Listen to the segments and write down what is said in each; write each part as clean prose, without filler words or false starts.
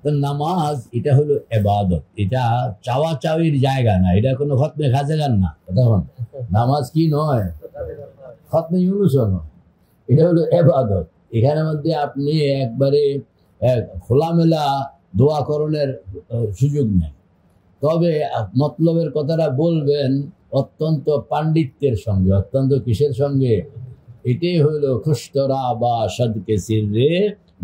তো নামাজ এটা হলো এবাদত, এটা চাওয়া চাওয়ির জায়গা না, এটা কোনো খতমে খাজেগান না। তখন নামাজ কি নয়, খতমে ইউনুসও নয়, এটা হলো এবাদত। এখানের মধ্যে আপনি একবারে খোলামেলা দোয়া করণের সুযোগ নেই। তবে মতলবের কথাটা বলবেন অত্যন্ত পাণ্ডিত্যের সঙ্গে, অত্যন্ত কিসের সঙ্গে, এটাই হইল খুশতরা বা সদকে সিররে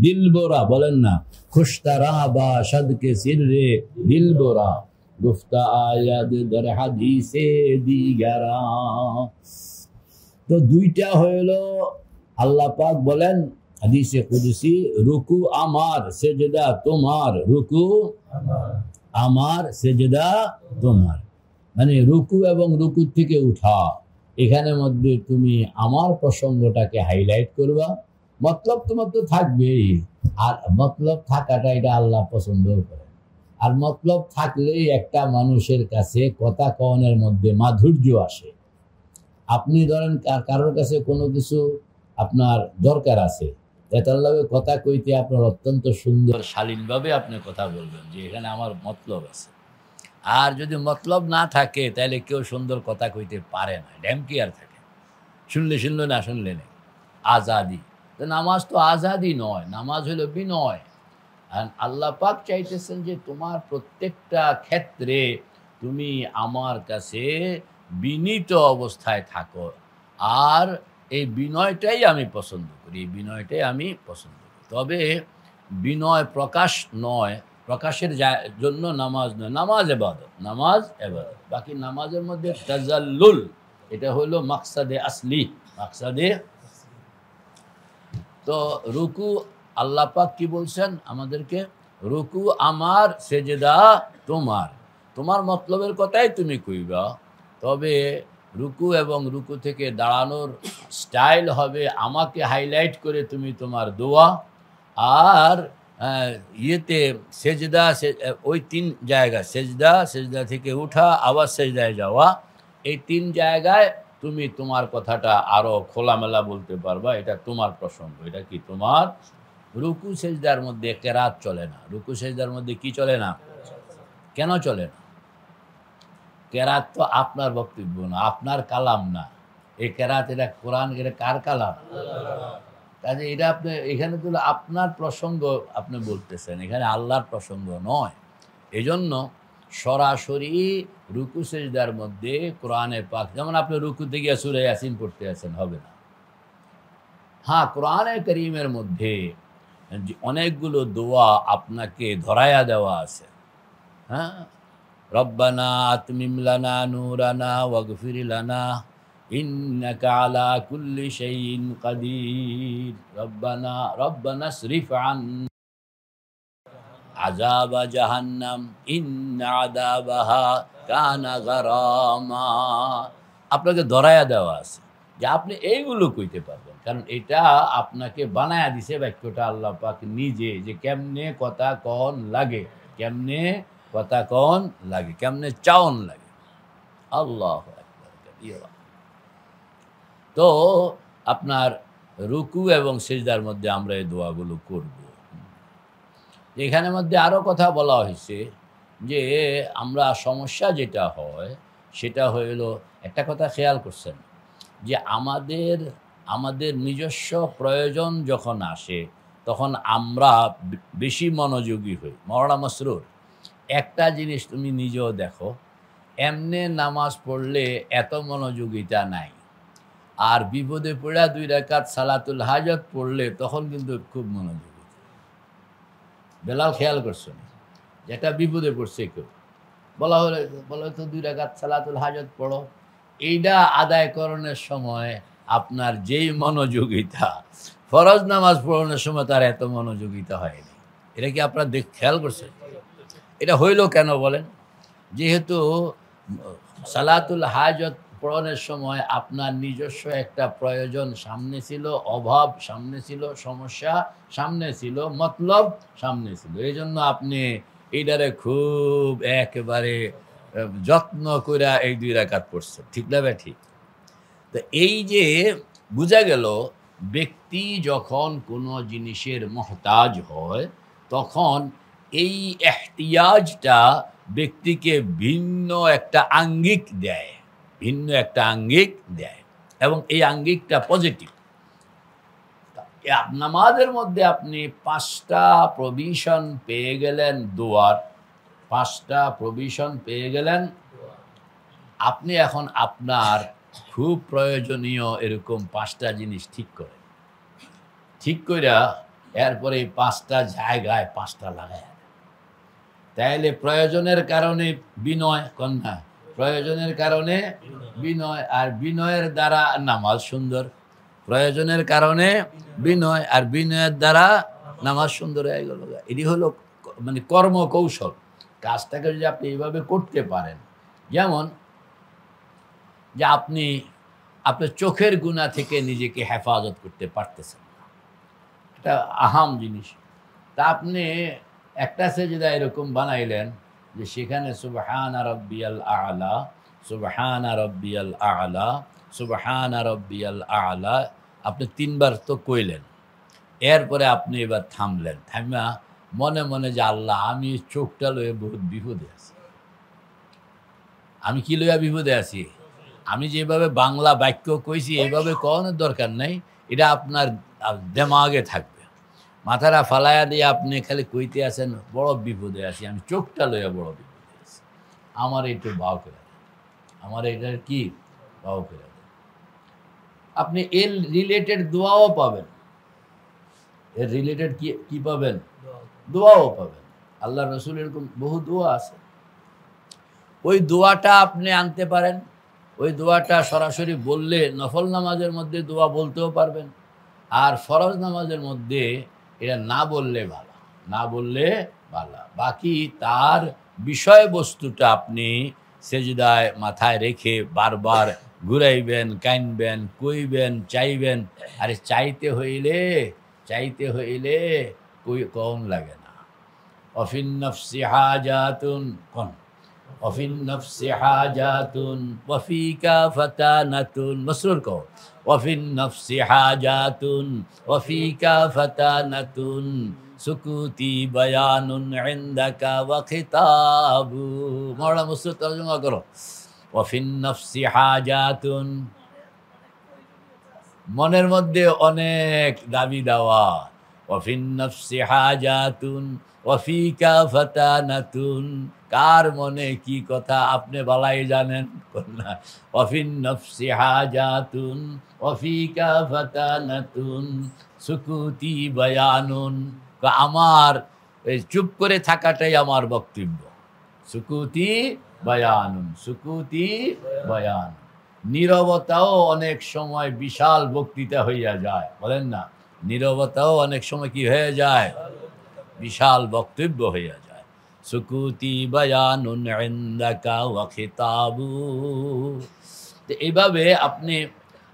দিলবোরা, বলেন না খুশতরা বা সদকে সিররে দিলবোরা গুফতা আয়াদ দর হাদিসে দিগারা। তো দুইটা হইল আল্লাহ পাক বলেন হাদিসে কুদসি, রুকু আমার সেজদা তোমার, রুকু আমার সেজদা তোমার, মানে রুকু এবং রুকু থেকে উঠা, এখানের মধ্যে তুমি আমার প্রসঙ্গটাকে হাইলাইট করবা। মতলব তোমার তো থাকবেই, আর মতলব থাকাটা এটা আল্লাহ পছন্দ করে। আর মতলব থাকলেই একটা মানুষের কাছে কথা কওয়ানোর মধ্যে মাধুর্য আসে। আপনি ধরেন কারোর কাছে কোনো কিছু আপনার দরকার আছে, এটার লগে কথা কইতে আপনার অত্যন্ত সুন্দর শালীনভাবে আপনি কথা বলবেন যে এখানে আমার মতলব আছে। আর যদি মতলব না থাকে তাহলে কেউ সুন্দর কথা কইতে পারে না, ড্যামকি আর থাকে, শুনলে শুনলে না শুনলে নেই, আজাদি। তো নামাজ তো আজাদি নয়, নামাজ হলো বিনয়। আর আল্লাহ পাক চাইতেছেন যে তোমার প্রত্যেকটা ক্ষেত্রে তুমি আমার কাছে বিনীত অবস্থায় থাকো। আর এই বিনয়টাই আমি পছন্দ করি, এই বিনয়টাই আমি পছন্দ করি। তবে বিনয় প্রকাশ নয়, প্রকাশের জন্য নামাজ নয়, নামাজ এবাদত, নামাজ এবাদত। বাকি নামাজের মধ্যে তাজাল্লুল, এটা হলো মাকসাদে আসলি, মাকসাদে। তো রুকু আল্লাহ পাক কি বলছেন আমাদেরকে, রুকু আমার সেজদা তোমার, তোমার মতলবের কথাই তুমি কইবা। তবে রুকু এবং রুকু থেকে দাঁড়ানোর স্টাইল হবে আমাকে হাইলাইট করে তুমি তোমার দোয়া। আর ইয়েতে সেজদা, ওই তিন জায়গা সেজদা, সেজদা থেকে উঠা, আবার সেজদায় যাওয়া, এই তিন জায়গায় তুমি তোমার কথাটা আরো খোলামেলা বলতে পারবা, এটা তোমার প্রসঙ্গ, এটা কি তোমার। রুকু সেজদার মধ্যে কেরাত চলে না, রুকু সেজদার মধ্যে কি চলে না, কেন চলে না? কেরাত তো আপনার বক্তব্য না, আপনার কালাম না, এই কেরাত এটা কোরআন, এটা কার কালাম? কাজে এটা আপনি এখানে তো আপনার প্রসঙ্গ আপনি বলতেছেন, এখানে আল্লাহর প্রসঙ্গ নয়। এজন্য সরাসরি রুকু সেজদার মধ্যে কোরআনে পাক, যেমন আপনি রুকুতে গিয়ে সূরা ইয়াসিন পড়তে আছেন, হবে না। হ্যাঁ, কোরআনে করিমের মধ্যে অনেকগুলো দোয়া আপনাকে ধরায়া দেওয়া আছে। হ্যাঁ, রব্বানা আতমিম লানা নূরানা ওয়াগফির লানা ইন্নাকা আলা কুল্লি শাইইন কাদির, রব্বানা শরিফ আন্না আযাবা জাহান্নাম ইন্না আযাবাহা কানা গারামা। আপনাকে ধরায়া দেওয়া আছে যে আপনি এইগুলো কইতে পারবেন, কারণ এটা আপনাকে বানায়া দিছে বাক্যটা আল্লাহ পাক নিজে, যে কেমনে কথা কন লাগে, কেমনে কথা কন লাগে, কেমনে চাওন লাগে। আল্লাহু আকবার কাবীরা। তো আপনার রুকু এবং সিজদার মধ্যে আমরা এই দোয়াগুলো করব। এখানের মধ্যে আরও কথা বলা হয়েছে যে আমরা সমস্যা যেটা হয় সেটা হইল, একটা কথা খেয়াল করছেন যে আমাদের নিজস্ব প্রয়োজন যখন আসে তখন আমরা বেশি মনোযোগী হই। মওলানা মসরুর, একটা জিনিস তুমি নিজেও দেখো, এমনে নামাজ পড়লে এত মনোযোগিতা নাই, আর বিপদে পড়া 2 রাকাত সালাতুল হাজত পড়লে তখন কিন্তু খুব মনোযোগী। বেলাল খেয়াল করছো না, যেটা বিপদে পড়ছে কেউ, বলা হতো 2 রাকাত সালাতুল হাজত পড়ো, এইটা আদায় করণের সময় আপনার যেই মনোযোগিতা, ফরজ নামাজ পড়ানোর সময় তার এত মনোযোগিতা হয়নি। এটা কি আপনারা খেয়াল করছেন? এটা হইল কেন বলেন? যেহেতু সালাতুল হাজত পড়ানোর সময় আপনার নিজস্ব একটা প্রয়োজন সামনে ছিল, অভাব সামনে ছিল, সমস্যা সামনে ছিল, মতলব সামনে ছিল, এই জন্য আপনি এইটারে খুব একেবারে যত্ন করে এই 2 রাকাত পড়ছেন, ঠিক না ভাই? ঠিক। তো এই যে বোঝা গেল, ব্যক্তি যখন কোনো জিনিসের মহতাজ হয় তখন এই এহতিয়াজটা ব্যক্তিকে ভিন্ন একটা আঙ্গিক দেয়, ভিন্ন একটা আঙ্গিক দেয়, এবং এই আঙ্গিকটা পজিটিভ। নামাজের মধ্যে আপনি 5টা প্রভিশন পেয়ে গেলেন দোয়ার, 5টা প্রভিশন পেয়ে গেলেন। আপনি এখন আপনার খুব প্রয়োজনীয় এরকম 5টা জিনিস ঠিক করেন, ঠিক করে এরপরে 5টা জায়গায় 5টা লাগায়। তাইলে প্রয়োজনের কারণে বিনয়, কন্যা প্রয়োজনের কারণে বিনয়, আর বিনয়ের দ্বারা নামাজ সুন্দর। প্রয়োজনের কারণে বিনয়, আর বিনয়ের দ্বারা নামাজ সুন্দর হয়ে গেল। এটি হলো মানে কর্মকৌশল। কাজটাকে যদি আপনি এইভাবে করতে পারেন, যেমন যে আপনি আপনার চোখের গুনাহ থেকে নিজেকে হেফাজত করতে পারতেছেন না, এটা আহাম জিনিস। তা আপনি একটা সেজদা এরকম বানাইলেন যে সেখানে সুবহানা রাব্বিয়াল আ'লা, সুবহানা রাব্বিয়াল আ'লা, সুবহানা রাব্বিয়াল আ'লা আপনি 3বার তো কইলেন। এরপরে আপনি এবার থামলেন, থামা মনে মনে যে আল্লাহ, আমি চোখটা লয়ে বহুত বিপদে আছি। আমি কি লইয়া বিপদে আছি? আমি যেভাবে বাংলা বাক্য কইছি এইভাবে কওয়ানোর দরকার নাই, এটা আপনার দেমাগে থাকবে। মাথাটা ফালাইয়া দিয়ে আপনি খালি কইতে আছেন বড় বিপদে আছি, আমি চোখটা লইয়া বড় বিপদে আছি, আমার একটু বাউ করে দেন, আমার এটার কি বাউ করে দেন। আপনি এর রিলেটেড দোয়াও পাবেন, এর রিলেটেড কি পাবেন? দোয়াও পাবেন। আল্লাহ রসুল এরকম বহু দোয়া আছে, ওই দোয়াটা আপনি আনতে পারেন। ওই দোয়াটা সরাসরি বললে নফল নামাজের মধ্যে দোয়া বলতেও পারবেন, আর ফরজ নামাজের মধ্যে এটা না বললে ভালো, না বললে ভালো। বাকি তার বিষয়বস্তুটা আপনি সেজদায় মাথায় রেখে বারবার ঘুরাইবেন, কাইনবেন, কইবেন, চাইবেন। আরে চাইতে হইলে কম লাগে না। অফিন নফসি হাজাতুন, কোন অফিন নফসি হাজাতুন ওয়াফিকা ফাতানাতুন, মসরুর কও ওয়াফিন নফসি হাজাতুন ওয়াফিকা ফাতানাতুন সুকুতি বায়ানুন ইনদাকা ওয়া খিতাবু। মাওলানা মসরুর তরজমা করো। ওয়াফিন নফসি হাজাতুন, মনের মধ্যে অনেক দাবি দাওয়া। ওয়াফিন নফসি হাজাতুন ওয়াফিকা ফাতানাতুন, কার মনে কি কথা আপনি বালাই জানেন না। ওয়াফিন নফসি হাজাতুন ওয়াফিকা ফাতানাতুন সুকুতি বায়ানুন, আমার এই চুপ করে থাকাটাই আমার বক্তব্য। সুকুতি বায়ানুন, সুকুতি বায়ান, নীরবতাও অনেক সময় বিশাল বক্তৃতা হইয়া যায়, বলেন না? নীরবতাও অনেক সময় কি হয়ে যায়? বিশাল বক্তব্য হইয়া যায়। সুকুতি বায়ানুন ইনদাকা ওয়া খিতাবু। তো এইভাবে আপনি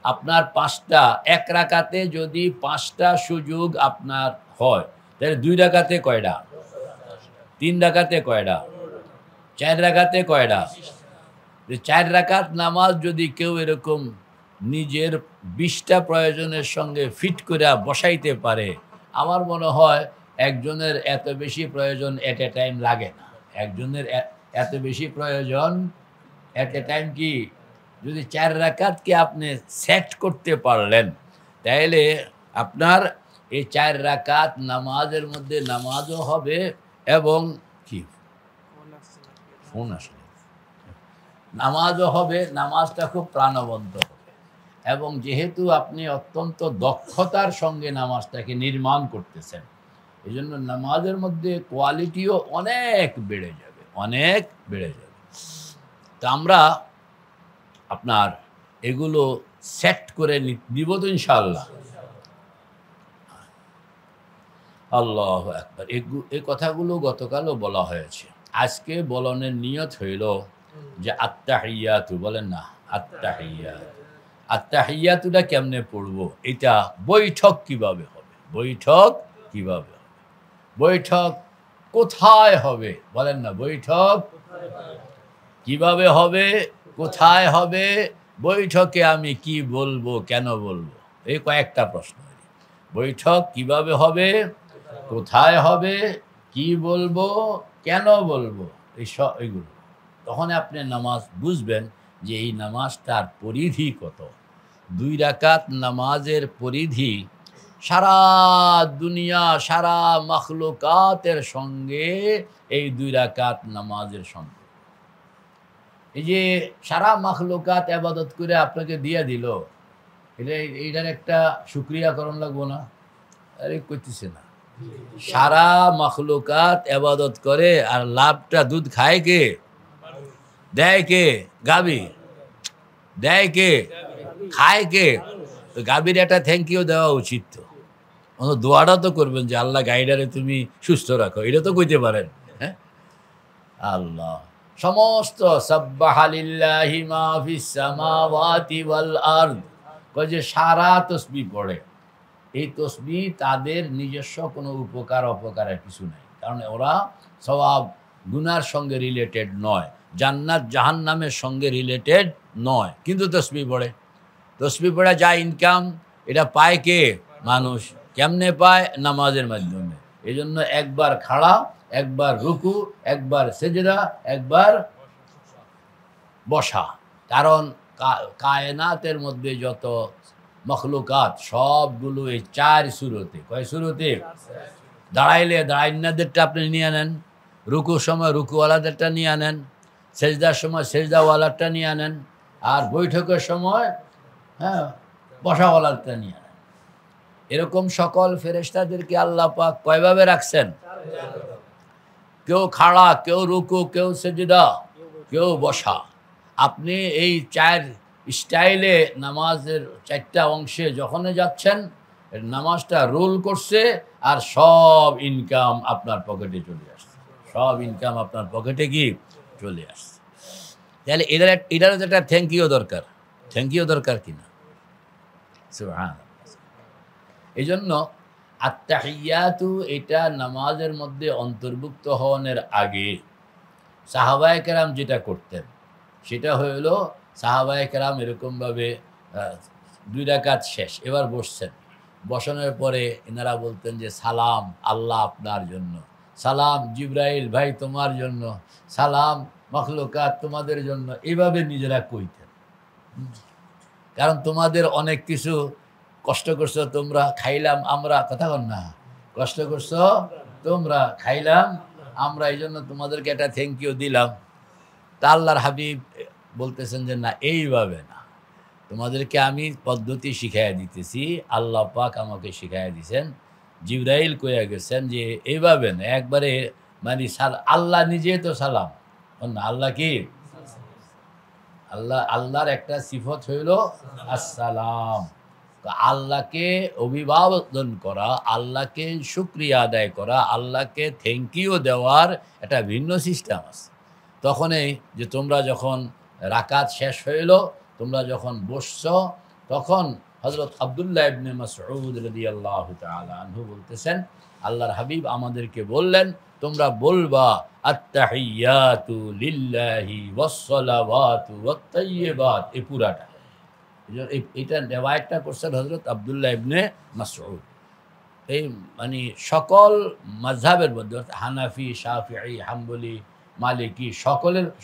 আপনার 5টা, এক রাকাতে যদি 5টা সুযোগ আপনার হয়, তাহলে 2 রাকাতে কয়টা? 3 রাকাতে কয়টা? 4 রাকাতে কয়টা? 4 রাকাত নামাজ যদি কেউ এরকম নিজের 20টা প্রয়োজনের সঙ্গে ফিট করে বসাইতে পারে, আমার মনে হয় একজনের এত বেশি প্রয়োজন এট এ টাইম লাগে না। একজনের এত বেশি প্রয়োজন এট এ টাইম কি, যদি 4 রাকাতকে আপনি সেট করতে পারলেন, তাহলে আপনার এই 4 রাকাত নামাজের মধ্যে নামাজও হবে, এবং কি ফোন আসলে নামাজও হবে, নামাজটা খুব প্রাণবন্ত হবে। এবং যেহেতু আপনি অত্যন্ত দক্ষতার সঙ্গে নামাজটাকে নির্মাণ করতেছেন, এই জন্য নামাজের মধ্যে কোয়ালিটিও অনেক বেড়ে যাবে, অনেক বেড়ে যাবে। তো আমরা আপনার এগুলো সেট করে নিব তো ইনশাআল্লাহ। আল্লাহু আকবার। এই কথাগুলো গতকালও বলা হয়েছে। আজকে বলনের নিয়ত হইল যে আত্তাহিয়াতু, বলেন না আত্তাহিয়াত। আত্তাহিয়াতুটা কেমনে পড়বো, এটা বৈঠক কিভাবে হবে, বৈঠক কিভাবে হবে, বৈঠক কোথায় হবে, বলেন না বৈঠক কিভাবে হবে, কোথায় হবে, বৈঠকে আমি কি বলবো, কেন বলবো, এই কয়েকটা প্রশ্ন। বৈঠক কিভাবে হবে, কোথায় হবে, কি বলবো, কেন বলবো, এইগুলো তখন আপনি নামাজ বুঝবেন যে এই নামাজটার পরিধি কত। 2 রাকাত নামাজের পরিধি সারা দুনিয়া, সারা মাখলুকাতের সঙ্গে এই 2 রাকাত নামাজের সঙ্গে। এই যে সারা মাখলুকাত ইবাদত করে আপনাকে দিয়ে দিল, এইটার একটা শুকরিয়া করণ লাগবো না? আরে করতেছে না। সারা মাখলুকাত ইবাদত করে আর লাভটা দুধ খায় কে, দেয় কে? গাবি। দেয় কে? খায় কে? তো গাবির একটা থ্যাংক ইউ দেওয়া উচিত। তো দোয়াটা তো করবেন যে আল্লাহ গাইডারে তুমি সুস্থ রাখো, এটা তো কইতে পারেন। হ্যাঁ, আল্লাহ সমস্ত সাব্বাহা লিল্লাহি মা ফিস সামাওয়াতি ওয়াল আরদ, কয় যে সারা তসবিহ পড়ে। এই তসবিহ তাদের নিজস্ব কোনো উপকার অপকারের কিছু নেই, কারণ ওরা সওয়াব গুনার সঙ্গে রিলেটেড নয়, জান্নাত জাহান্নামের সঙ্গে রিলেটেড নয়, কিন্তু তসবিহ পড়ে। তসবিহ পড়ে যা ইনকাম, এটা পায় কে? মানুষ। কেমনে পায়? নামাজের মাধ্যমে। এই জন্য একবার খাড়া, একবার রুকু, একবার সেজদা, একবার বসা। কারণ কায়নাতের মধ্যে যত মখলুকাত সবগুলো এই 4 সুরতে। কয় সুরতে? দাঁড়াইলে দাঁড়াইনাদেরটা আপনি নিয়ে নেন, রুকুর সময় রুকুওয়ালাদেরটা নিয়ে নেন, সেজদার সময় সেজদাওয়ালারটা নিয়ে নেন, আর বৈঠকের সময় বসাওয়ালারটা নিয়ে নেন। এরকম সকল ফেরেশতাদেরকে আল্লাহ পাক কয়ভাবে রাখছেন? কেউ খাড়া, কেউ রুকু, কেউ সেজদা, কেউ বসা। আপনি এই 4 স্টাইলে নামাজের 4টা অংশে যখনই যাচ্ছেন, নামাজটা রোল করছে আর সব ইনকাম আপনার পকেটে চলে আসছে। সব ইনকাম আপনার পকেটে কি চলে আসছে। তাহলে এটারও একটা থ্যাংক ইউ দরকার। থ্যাংক ইউ দরকার কিনা? সুবহানাল্লাহ। এই জন্য আত্তাহিয়াতু এটা নামাজের মধ্যে অন্তর্ভুক্ত হওয়ার আগে সাহাবায়ে কেরাম যেটা করতেন সেটা হইল, সাহাবায়ে কেরাম এরকমভাবে 2 রাকাত শেষ, এবার বসছেন। বসানোর পরে এনারা বলতেন যে সালাম আল্লাহ আপনার জন্য, সালাম জিব্রাইল ভাই তোমার জন্য, সালাম মখলুকাত তোমাদের জন্য। এইভাবে নিজেরা কইতেন, কারণ তোমাদের অনেক কিছু কষ্ট করছো তোমরা, খাইলাম আমরা। কথা বল না, কষ্ট করছো তোমরা, খাইলাম আমরা, এই জন্য তোমাদেরকে একটা থ্যাংক ইউ দিলাম। তা আল্লাহর হাবিব বলতেছেন যে না, এইভাবে না, তোমাদেরকে আমি পদ্ধতি শিখাইয়া দিতেছি। আল্লাহ পাক আমাকে শিখাইয়া দিয়েছেন, জিব্রাইল কইয়া গেছেন যে এইভাবে না, একবারে মানে আল্লাহ নিজে তো সালাম না। আল্লাহ কি? আল্লাহর একটা সিফত হইল আসসালাম। আল্লাহকে অভিবাদন করা, আল্লাহকে শুকরিয়া আদায় করা, আল্লাহকে থ্যাংক ইউ দেওয়ার একটা ভিন্ন সিস্টেম আছে। তখনই যে তোমরা যখন রাকাত শেষ হইল, তোমরা যখন বসছ, তখন হযরত আব্দুল্লাহ ইবনে মাসউদ রাদিয়াল্লাহু তাআলা আনহু বলতেছেন, আল্লাহর হাবিব আমাদেরকে বললেন তোমরা বলবা আত্তাহিয়াতু লিল্লাহি ওয়াসসালাওয়াতু ওয়াত-তাইয়্যিবাত, এই পুরাটা। এটা রিওয়ায়াতটা করছেন হযরত আব্দুল্লাহ ইবনে মাসউদ। এই মানে সকল মাযহাবের মধ্যে হানাফি, শাফিঈ, হাম্বলি, মালিকি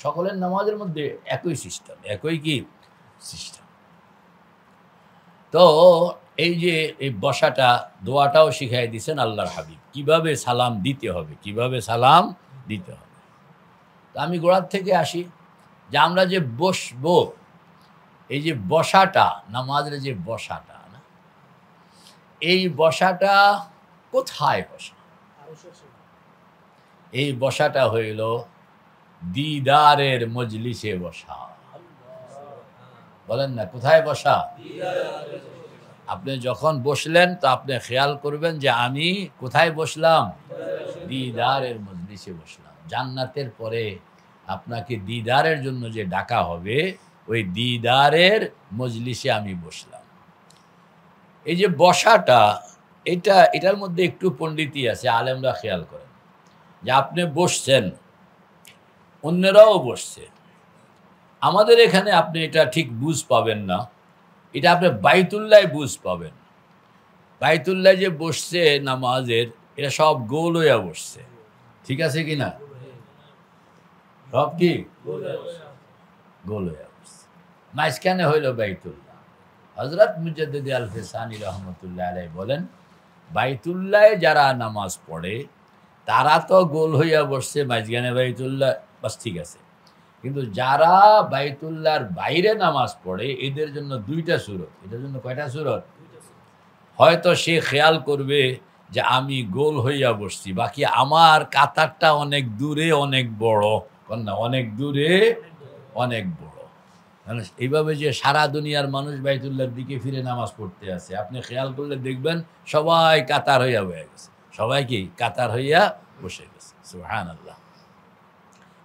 সকলের নামাজের মধ্যে একই সিস্টেম, একই কি সিস্টেম। তো এই যে এই বসাটা, দোয়াটাও শিখাই দিয়েছেন আল্লাহর হাবিব, কিভাবে সালাম দিতে হবে, কিভাবে সালাম দিতে হবে। তো আমি গোড়ার থেকে আসি যে আমরা যে বসবো, এই যে বসাটা, নামাজের যে বসাটা না, এই বসাটা কোথায় বসা? এই বসাটা হইল দিদারের মজলিসে বসা। বলেন না, কোথায় বসা? আপনি যখন বসলেন তো আপনি খেয়াল করবেন যে আমি কোথায় বসলাম? দিদারের মজলিসে বসলাম। জান্নাতের পরে আপনাকে দিদারের জন্য যে ডাকা হবে, ওই দিদারের মজলিসে আমি বসলাম। এই যে বসাটা, এটার মধ্যে একটু পণ্ডিতি আছে, আলেমরা খেয়াল করেন যে আপনি বসছেন, অন্যরাও বসছে। আমাদের এখানে আপনি এটা ঠিক বুঝ পাবেন না, এটা আপনি বাইতুল্লায় বুঝ পাবেন। বাইতুল্লায় যে বসছে নামাজের, এটা সব গোল হইয়া বসছে। ঠিক আছে কিনা? সব কি গোল হয়ে বসছে। মাঝখানে হইল বাইতুল্লাহ। হযরত মুজাদ্দিদ আল ফিসানি রহমতুল্লাহ আলাইহি বলেন, বাইতুল্লাহে যারা নামাজ পড়ে তারা তো গোল হইয়া বসছে, মাঝখানে বাইতুল্লাহ, বাস ঠিক আছে। কিন্তু যারা বাইতুল্লাহর বাইরে নামাজ পড়ে এদের জন্য দুইটা সূরত। এদের জন্য কয়টা সূরত? হয়তো সে খেয়াল করবে যে আমি গোল হইয়া বসছি, বাকি আমার কাতারটা অনেক দূরে অনেক বড়, না অনেক দূরে অনেক বড়। মানে এইভাবে যে সারা দুনিয়ার মানুষ বাইতুল্লাহর দিকে ফিরে নামাজ পড়তে আছে, আপনি খেয়াল করলে দেখবেন সবাই কাতার হইয়া বসে গেছে, সবাই কি কাতার হইয়া বসে গেছে। সুবহানাল্লাহ।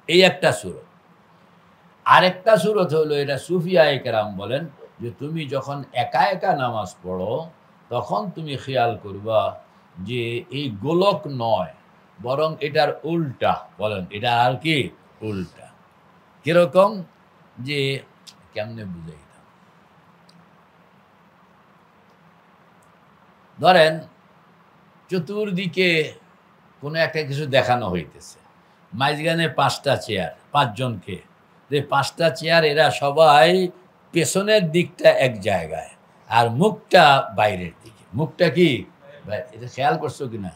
এই একটা সূরত। আরেকটা সূরত হলো, এটা সুফিয়ায়ে কেরাম বলেন যে তুমি যখন একা একা নামাজ পড়ো তখন তুমি খেয়াল করবা যে এই গোলক নয়, বরং এটার উল্টা। বলেন এটা আর কি উল্টা। কিরকম? যে কেমনে বুঝাইতাম, ধরেন চতুর্দিকে কোনো একটা কিছু দেখানো হইতেছে, মাঝখানে 5টা চেয়ার, 5 জনকে, যে 5টা চেয়ার এরা সবাই পেছনের দিকটা এক জায়গায় আর মুখটা বাইরের দিকে। মুখটা কি এটা খেয়াল করছো কিনা?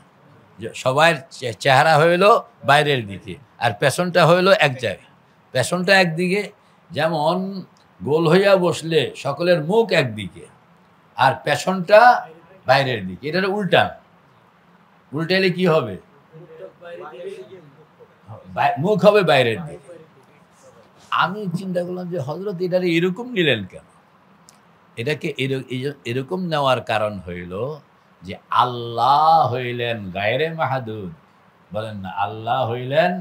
যে সবার চেহারা হইলো বাইরের দিকে আর পেছনটা হইলো এক জায়গায়, পেছনটা একদিকে। যেমন গোল হইয়া বসলে সকলের মুখ একদিকে আর পেছনটা বাইরের দিকে, এটার উল্টা। উল্টাইলে কি হবে? মুখ হবে বাইরের দিকে। আমি চিন্তা করলাম যে হযরত এটারে এরকম নিলেন কেন? এটাকে এরকম নেওয়ার কারণ হইল যে আল্লাহ হইলেন গায়রে মাহদুদ। বলেন না, আল্লাহ হইলেন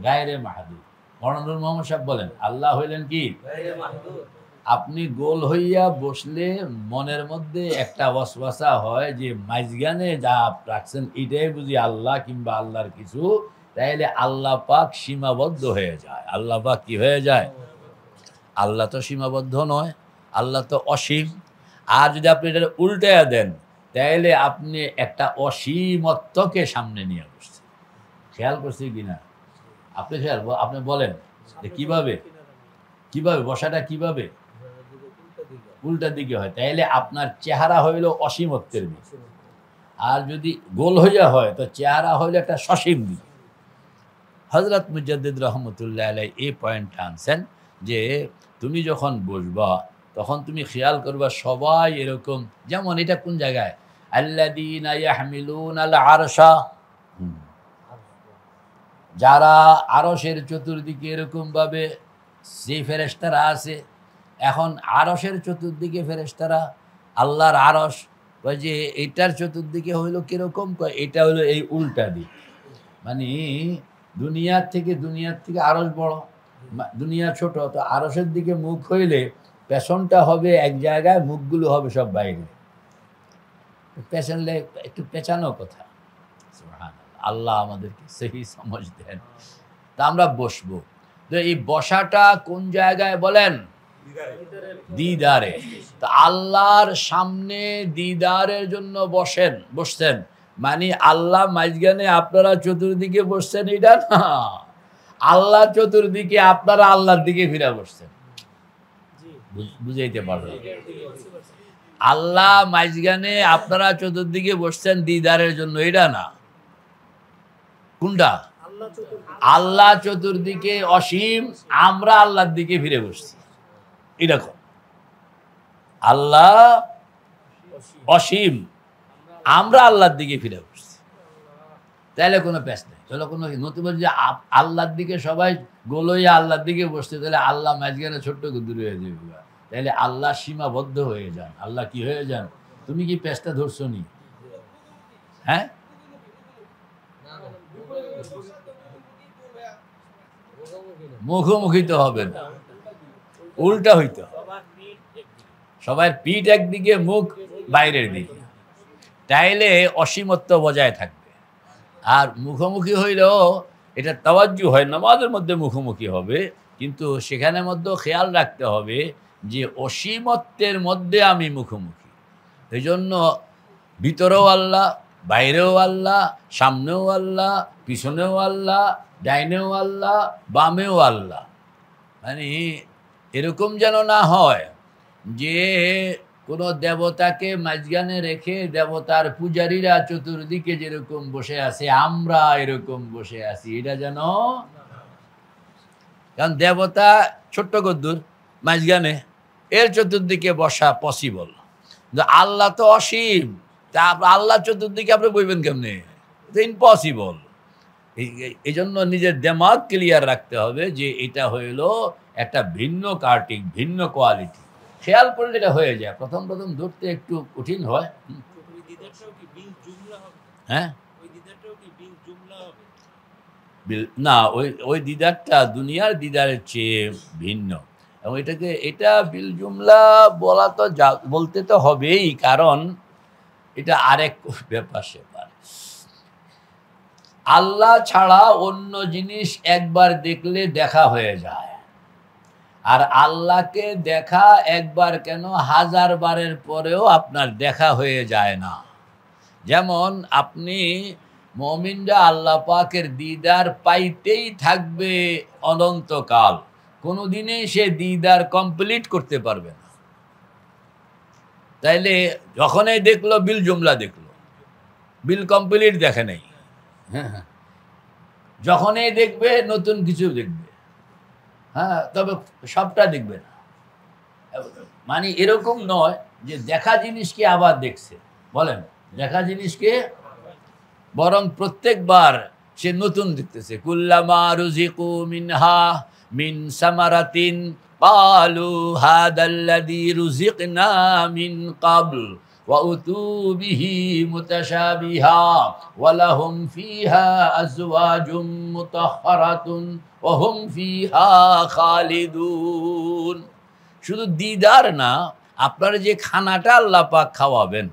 গায়রে মাহদুদ। মওলানা মোহাম্মদ সাহেব বলেন আল্লাহ হইলেন কি? আপনি গোল হইয়া বসলে মনের মধ্যে একটা ওয়াসওয়াসা হয় যে মাঝখানে যা রাখছেন এটাই বুঝি আল্লাহ কিংবা আল্লাহর কিছু, তাইলে আল্লাহ পাক সীমাবদ্ধ হয়ে যায়। আল্লাহ পাক কি হয়ে যায়? আল্লাহ তো সীমাবদ্ধ নয়, আল্লাহ তো অসীম। আর যদি আপনি এটা উল্টাইয়া দেন তাইলে আপনি একটা অসীমত্বকে সামনে নিয়ে বসছেন। খেয়াল করছি কিনা? আপনি খেয়াল, আপনি বলেন যে কিভাবে কিভাবে বসাটা কিভাবে উল্টা দিকে হয়, তাইলে আপনার চেহারা হইল অসীমত্বের দিকে। আর যদি গোল হইয়া হয় তো চেহারা হইল একটা সসীম দিকে। হযরত মুজাদ্দিদ রহমতুল্লাহ আলাইহি এই পয়েন্টটা আনছেন যে তুমি যখন বসবা তখন তুমি খেয়াল করবা সবাই এরকম। যেমন এটা কোন জায়গায়? আল্লাযীনা ইয়াহমিলুনাল আরশা, যারা আরশের চতুর্দিকে এরকম ভাবে যে ফেরেশতারা আছে। এখন আরশের চতুর্দিকে ফেরেশতারা, আল্লাহর আরশ কয় যে এটার চতুর্দিকে হইলো কিরকম? কয় এটা হইলো এই উল্টা দিক। মানে দুনিয়ার থেকে আরশ বড়, দুনিয়া ছোট, তো আরশের দিকে মুখ হইলে পেছনটা হবে এক জায়গায়, মুখগুলো হবে সব বাইরে। পেছনলে একটু পেঁচানো কথা। আল্লাহ আমাদেরকে সেই সমঝ দেন। তা আমরা বসবো, তো এই বসাটা কোন জায়গায় বলেন? দিদারে। তা আল্লাহর সামনে দিদারের জন্য বসছেন, মানে আল্লাহ মাঝখানে আপনারা চতুর্দিকে বসছেন এটা না, আল্লাহ চতুর্দিকে আপনারা আল্লাহর দিকে ফিরে বসছেন। বুঝাইতে পারবেন? আল্লাহ মাঝখানে আপনারা চতুর্দিকে বসছেন দিদারের জন্য, এটা না। কোনটা? আল্লাহ চতুর্দিকে অসীম, আমরা আল্লাহর দিকে ফিরে বসছি। এরকম আল্লাহ অসীম, আমরা আল্লাহর দিকে ফিরে বসছি। তাহলে কোনো প্যাচ নেই। তাহলে কোনো নতুন যে আল্লাহর দিকে সবাই গোল হইয়া আল্লাহর দিকে বসছে, তাহলে আল্লাহ মাঝখানে ছোট্ট দূরে হয়ে যাবে, তাহলে আল্লাহ সীমাবদ্ধ হয়ে যান। আল্লাহ কি হয়ে যান? তুমি কি প্যাচটা ধরছো নি? হ্যাঁ, মুখোমুখি তো হবে না, উল্টা হইতো। সবার পিঠ একদিকে, মুখ বাইরের দিকে, তাইলে অসীমত্ব বজায় থাকবে। আর মুখোমুখি হইলেও এটা তাওয়াজ্জু হয়, নামাজের মধ্যে মুখোমুখি হবে, কিন্তু সেখানের মধ্যেও খেয়াল রাখতে হবে যে অসীমত্বের মধ্যে আমি মুখোমুখি। এই জন্য ভিতরেও আল্লাহ, বাইরেও আল্লাহ, সামনেও আল্লাহ, পিছনেও আল্লাহ, ডাইনেও আল্লাহ, বামেও আল্লাহ। মানে এরকম যেন না হয় যে কোনো দেবতাকে মাঝখানে রেখে দেবতার পূজারীরা চতুর্দিকে যেরকম বসে আছে আমরা এরকম বসে আছি, এটা যেন, কারণ দেবতা ছোট্ট গদ্দুর মাঝখানে, এর চতুর্দিকে বসা পসিবল। আল্লাহ তো অসীম, তা আল্লাহ চতুর্দিকে আপনি বইবেন কেমনে? ইম্পসিবল। এই জন্য নিজের দিমাগ ক্লিয়ার রাখতে হবে যে এটা হইল একটা ভিন্ন কার্টিং, ভিন্ন কোয়ালিটি। খেয়াল করলে এটা হয়ে যায়। প্রথম প্রথম ধরতে একটু কঠিন হয়। হ্যাঁ, না, ওই দিদারটা দুনিয়ার দিদারের চেয়ে ভিন্ন, এবং এটা বিল জুমলা বলা তো বলতে তো হবেই, কারণ এটা আরেক ব্যাপার সেপার। আল্লাহ ছাড়া অন্য জিনিস একবার দেখলে দেখা হয়ে যায়, আর আল্লাহকে দেখা একবার কেন 1000 বারের পরেও আপনার দেখা হয়ে যায় না। যেমন আপনি মুমিনরা আল্লাহ পাকের দিদার পাইতেই থাকবে অনন্তকাল, কোনোদিনই সে দিদার কমপ্লিট করতে পারবে না। তাইলে যখনই দেখলো বিল জুমলা দেখলো, বিল কমপ্লিট দেখে নেই। হ্যাঁ, যখনই দেখবে নতুন কিছু দেখবে, হ্যাঁ, তবে সবটা দেখবে না। মানে এরকম নয় যে দেখা জিনিসকে আবার দেখছে, বলেন দেখা জিনিসকে, বরং প্রত্যেকবার সে নতুন দেখতেছে। কুল্লামা রুজিকু মিনহা মিন সামারাতিন ক্বালু হাদাল্লাযী রুজিকনা মিন ক্বাবল ওয়া উতু বিহি মুতাশাবিহা ওয়া লাহুম ফিহা আজওয়াজুম মুতাহহারাতুন ওয়া হুম ফিহা খালিদুন। শুধু দিদার না, আপনার যে খানাটা আল্লাহ পাক খাওয়াবেন,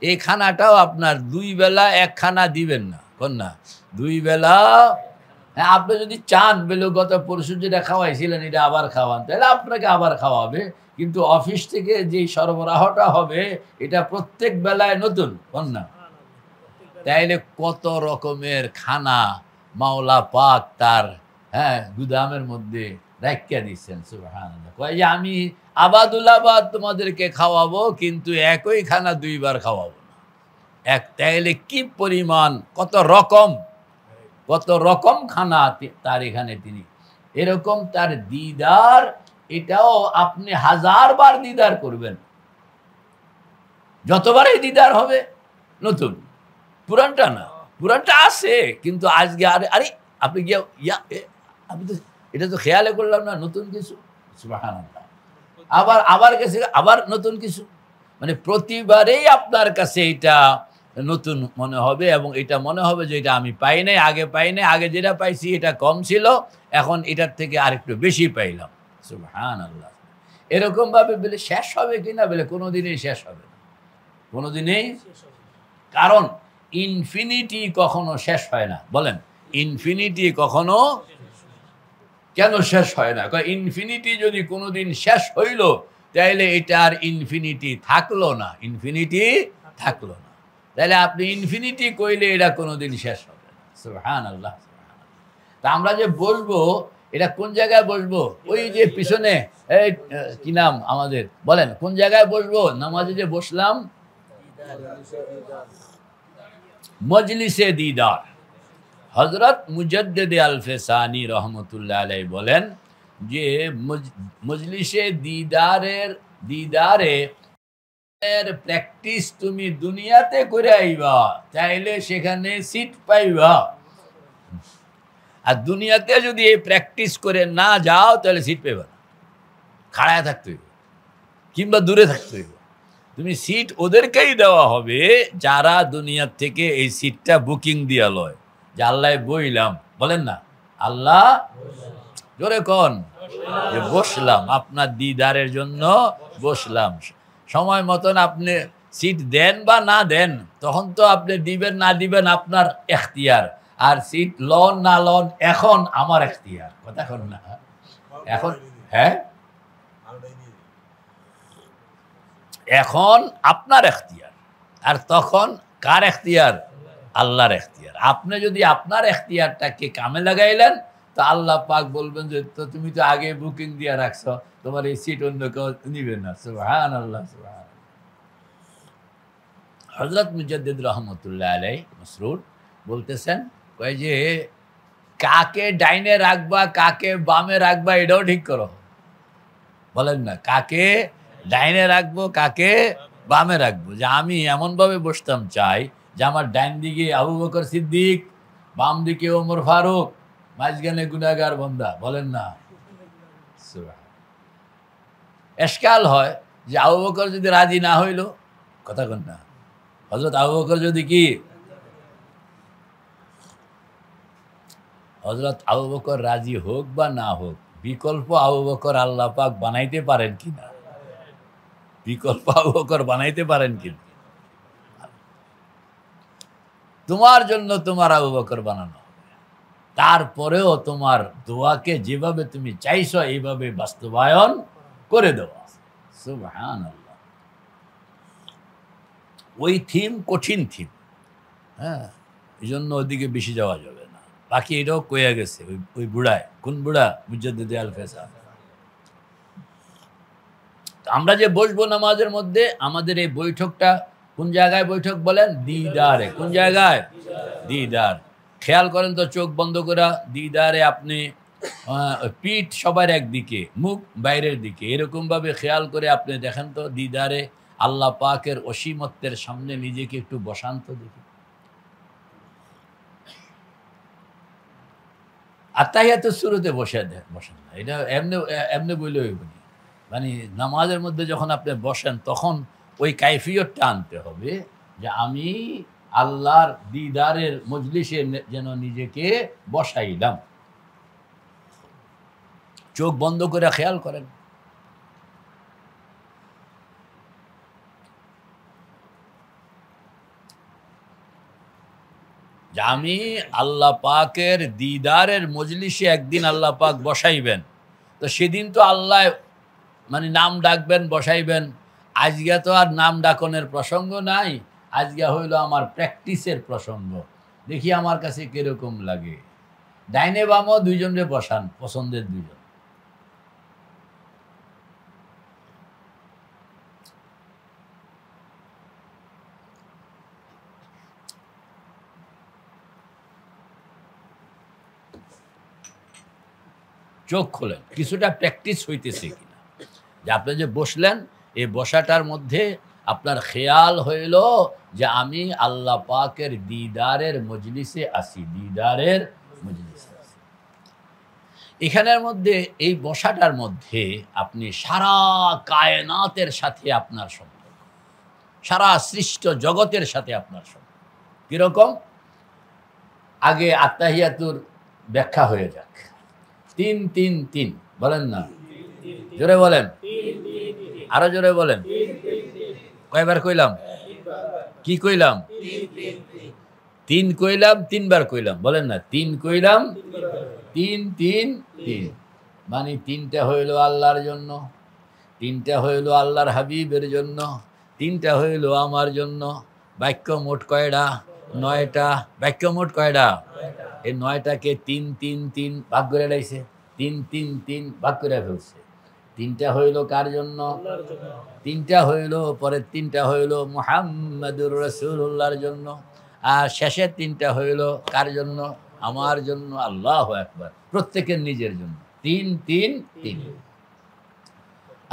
এই খানাটাও আপনার 2 বেলা এক খানা দিবেন না, কোন না 2 বেলা। হ্যাঁ, আপনি যদি চান বলে গত পরশু যেটা খাওয়াইছিলেন এটা আবার খাওয়ান, তাহলে আপনাকে আবার খাওয়াবে, কিন্তু অফিস থেকে যে সরবরাহটা হবে এটা প্রত্যেক বেলায় নতুন, কোন না? তাইলে কত রকমের খানা মাওলা পাক তার গুদামের মধ্যে রাখিয়া দিচ্ছেন। সুবহানাল্লাহ। কয় যে আমি আবাদুল আবাদ তোমাদেরকে খাওয়াবো, কিন্তু একই খানা 2 বার খাওয়াবো না। তাইলে কি পরিমাণ, কত রকম খানা তার এখানে তিনি, এরকম তার দিদার, এটাও আপনি 1000 বার দিদার করবেন, যতবারই দিদার হবে নতুন, পুরানটা না। পুরানটা আছে, কিন্তু আজকে আরে আপনি গিয়ে আমি তো এটা তো খেয়ালে করলাম না, নতুন কিছু। সুবহানাল্লাহ। আবার কাছে আবার নতুন কিছু, মানে প্রতিবারেই আপনার কাছে এটা নতুন মনে হবে, এবং এটা মনে হবে যে এটা আমি পাই নাই, আগে পাই নাই, আগে যেটা পাইছি এটা কম ছিল, এখন এটার থেকে আরেকটু বেশি পাইলাম। সুবহানাল্লাহ। এরকম ভাবে বলে শেষ হবে কিনা, বলে কোনোদিনই শেষ হবে না, কোনোদিনই। কারণ ইনফিনিটি কখনো শেষ হয় না। বলেন ইনফিনিটি কখনো কেন শেষ হয় না? ইনফিনিটি যদি কোনোদিন শেষ হইল, তাইলে এটা আর ইনফিনিটি থাকলো না, ইনফিনিটি থাকলো না। তাহলে আপনি ইনফিনিটি কইলে এটা কোনোদিন শেষ হবে না। সুবহানাল্লাহ। তা আমরা যে বলবো, এটা কোন জায়গায় বসবো? ওই যে পিছনে কি নাম আমাদের, বলেন কোন জায়গায় বসবো? নামাজে যে বসলাম, মজলিসে দিদার। হযরত মুজাদ্দিদ আল-ফিসানি রহমতুল্লাহ আলাইহি বলেন যে মজলিসে দিদারে প্র্যাকটিস তুমি দুনিয়াতে করে আইবা, তাইলে সেখানে সিট পাইবা। আর দুনিয়াতে যদি এই প্র্যাকটিস করে না যাও, তাহলে সিট পাইবা না, খাড়ায় থাকতে হইব কিংবা দূরে থাকতে হইব। তুমি সিট ওদেরকেই দেওয়া হবে যারা দুনিয়ার থেকে এই সিটটা বুকিং দিয়া লয়, যে আল্লাহ বইলাম, বলেন না আল্লাহ জোরে কোন, যে বসলাম আপনার দিদারের জন্য, বসলাম। সময় মতন আপনি সিট দেন বা না দেন, তখন তো আপনি দিবেন না দিবেন আপনার এখতিয়ার, আর সিট লন না লন এখন আমার এখতিয়ার। কথা কোন না এখন? হ্যাঁ, এখন আপনার এখতিয়ার, আর তখন কার এখতিয়ার? আল্লাহর এখতিয়ার। আপনি যদি আপনার এখতিয়ারটাকে কামে লাগাইলেন তো আল্লাহ পাক বলবেন যে তো তুমি তো আগে বুকিং দিয়ে রাখছো, তোমার এই সিট অন্য কেউ নিবে না। সুবহানাল্লাহ, সুবহানাল্লাহ। হযরত মুজাদ্দিদ রহমতুল্লাহ আলাইহি মসরুর বলতেছেন, কয় যে কাকে ডাইনে রাখবা কাকে বামে রাখবা এটাও ঠিক করো। বলেন না, কাকে ডাইনে রাখবো কাকে বামে রাখবো। যে আমি এমনভাবে বসতাম চাই যে আমার ডাইন দিকে আবু বকর সিদ্দিক, বাম দিকে ওমর ফারুক, মাঝখানে গুনাহগার বান্দা। বলেন না, এশকাল হয় যে আবু বকর যদি রাজি না হইল, কথা কন না, হযরত আবু বকর যদি কি, হযরত আবু বকর রাজি হোক বা না হোক, বিকল্প আবু বকর আল্লাহ পাক বানাইতে পারেন কিনা? বিকল্প আবু বকর বানাইতে পারেন কিনা? তোমার জন্য তোমার আবু বকর বানানো, তারপরেও তোমার দোয়াকে যেভাবে তুমি চাইছো এইভাবে বাস্তবায়ন করে দেওয়া। সুবহানাল্লাহ। ওই থিম কঠিন থিম, হ্যাঁ, এই জন্য ওদিকে বেশি যাওয়া যাবে না। বাকি এটাও কয়ে গেছে ওই বুড়ায়। কোন বুড়া? মুজাদ্দিদ আল ফেসাদ। আমরা যে বসবো নামাজের মধ্যে, আমাদের এই বৈঠকটা কোন জায়গায় বৈঠক বলেন? দিদারে। কোন জায়গায়? দিদার। খেয়াল করেন তো, চোখ বন্ধ করে দিদারে আপনি পিঠ সবার একদিকে, মুখ বাইরের দিকে, এরকম ভাবে খেয়াল করে আপনি দেখেন তো দিদারে আল্লাহ পাকের অসীমত্বের সামনে নিজেকে একটু বসান্ত দেখি। আত্তাহিয়াতুর শুরুতে বসেন না, এটা এমনি এমনি বলে বলি, মানে নামাজের মধ্যে যখন আপনি বসেন তখন ওই কাইফিয়তটা আনতে হবে যে আমি আল্লাহর দিদারের মজলিসে যেন নিজেকে বসাইলাম। চোখ বন্ধ করে খেয়াল করেন। যে আমি আল্লাহ পাকের দিদারের মজলিসে একদিন আল্লাহ পাক বসাইবেন, তো সেদিন তো আল্লাহ মানে নাম ডাকবেন, বসাইবেন। আজকে তো আর নাম ডাকনের প্রসঙ্গ নাই, আজকে হইল আমার প্র্যাকটিসের প্রসঙ্গ। দেখি আমার কাছে কিরকম লাগে। ডাইনে বামও দুইজনে বসান, পছন্দের দুইজন। চোখ খোলেন, কিছুটা প্র্যাকটিস হইতেছে কিনা। যে আপনি যে বসলেন, এই বসাটার মধ্যে আপনার খেয়াল হইল যে আমি আল্লাহ পাকের দিদারের মজলিসে আসি, দিদারের মজলিসে আসি। এখানের মধ্যে এই বসাটার মধ্যে আপনি সারা কায়নাতের সাথে আপনার সম্পর্ক, সারা সৃষ্ট জগতের সাথে আপনার সম্পর্ক কিরকম। আগে আত্তাহিয়াতুর ব্যাখ্যা হয়ে যাক। 3 3 3 বলেন না, জোরে বলেন, আরো জোরে বলেন। কয়বার কইলাম? কি কইলাম? 3 কইলাম, 3 বার কইলাম। বলেন না, 3 কইলাম, 3 3 3। মানে 3টা হইল আল্লাহর জন্য, 3টা হইল আল্লাহর হাবিবের জন্য, 3টা হইল আমার জন্য। বাক্য মোট কয়টা? 9টা। বাক্য মোট কয়টা? এই 9টাকে 3 3 3 ভাগ করে লাইছে। 3 3 3 ভাগ করে ফেলছে। 3টা হইল কার জন্য? 3টা হইল, পরের 3টা হইল মুহাম্মাদুর রাসূলুল্লাহর জন্য, আর শেষের 3টা হইল কার জন্য? আমার জন্য। আল্লাহু আকবার। প্রত্যেকের নিজের জন্য। 3 3 3।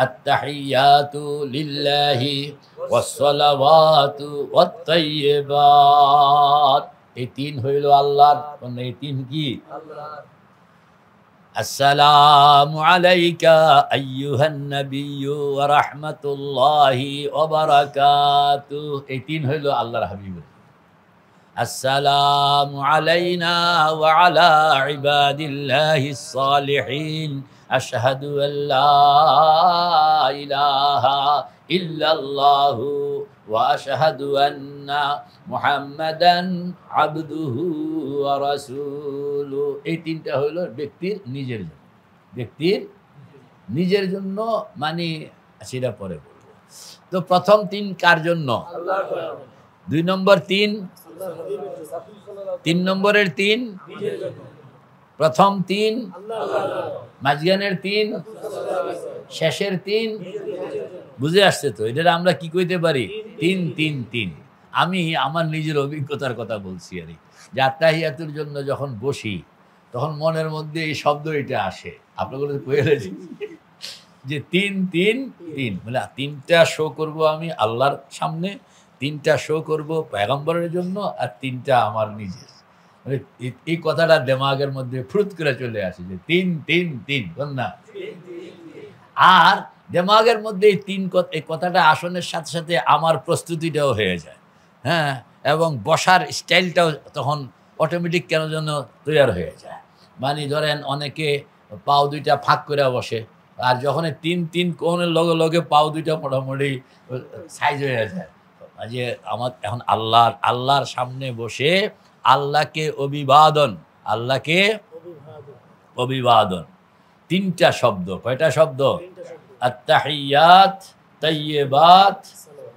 আত-তাহিয়াতু লিল্লাহি ওয়াস-সালাওয়াতু ওয়াত-তাইয়্যিবাত। এই 3 হইল আল্লাহর। এই 3 কি? আল্লাহর। আসসালামু আলাইকা আইয়ুহান নাবিয়্যু ওয়া রাহমাতুল্লাহি ওয়া বারাকাতুহু। এই 3 হইল আল্লাহর হাবিবের। আসসালামু আলাইনা ওয়া আলা ইবাদিল্লাহিস সালিহিন। আশহাদু আল্লা ইলাহা ইল্লাল্লাহু ওয়া আশহাদু আন্না মুহাম্মাদান আবদুহু ওয়া রাসূলুহু। এই 3টা হলো ব্যক্তির নিজের জন্য। ব্যক্তির নিজের জন্য, মানে সেটা পরে বলবো। তো প্রথম 3 কার জন্য? আল্লাহর জন্য। 2 নম্বর 3, 3 নম্বরের 3, প্রথম 3, মাঝখানের 3, শেষের 3। বুঝে আসছে তো? এটা আমরা কি কইতে পারি? 3 3 3। আমি আমার নিজের অভিজ্ঞতার কথা বলছি আর যে আত্তাহিয়াতুর জন্য যখন বসি তখন মনের মধ্যে এই শব্দ এটা আসে। আপনাদের কইলেছি যে 3 3 3, মানে 3টা শো করব আমি আল্লাহর সামনে, 3টা শো করব পয়গম্বরের জন্য, আর 3টা আমার নিজের। মানে এই কথাটা দিমাগের মধ্যে ফুরুত করে চলে আসে যে 3 3 3, কোন না? আর দিমাগের মধ্যে এই কথাটা আসনের সাথে সাথে আমার প্রস্তুতিটাও হয়ে যায়, হ্যাঁ, এবং বসার স্টাইলটাও তখন অটোমেটিক কেন যেন তৈরি হয়ে যায়। মানে ধরেন অনেকে পাও 2টা ফাঁক করে বসে, আর যখন 3 3 কোণের লগে লগে পাও 2টা মোটামুটি সাইজ হয়ে যায়। যে আমার এখন আল্লাহর সামনে বসে আল্লাহকে অভিবাদন, আল্লাহকে অভিবাদন। 3টা শব্দ। কয়টা শব্দ? আত্তাহিয়াত, তাইয়্যিবাত,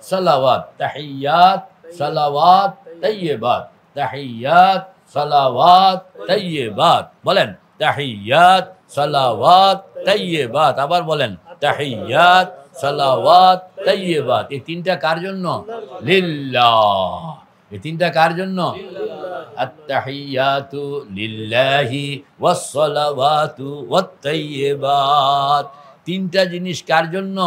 সালাওয়াত। তাহিয়াত, সালাওয়াত, তাইয়্যিবাত। তাহিয়াত, সালাওয়াত, তাইয়্যিবাত। বলেন তাহিয়াত, সালাওয়াত, তাইয়্যিবাত। আবার বলেন তাহিয়াত, সালাওয়াত, তাইয়্যিবাত। এই 3টা কার জন্য? লিল্লাহ। এই 3টা কার জন্য? আত্তাহিয়াতু লিল্লাহি ওয়াস-সালাওয়াতু ওয়াত-তাইয়্যিবাত। 3টা জিনিস কার জন্য?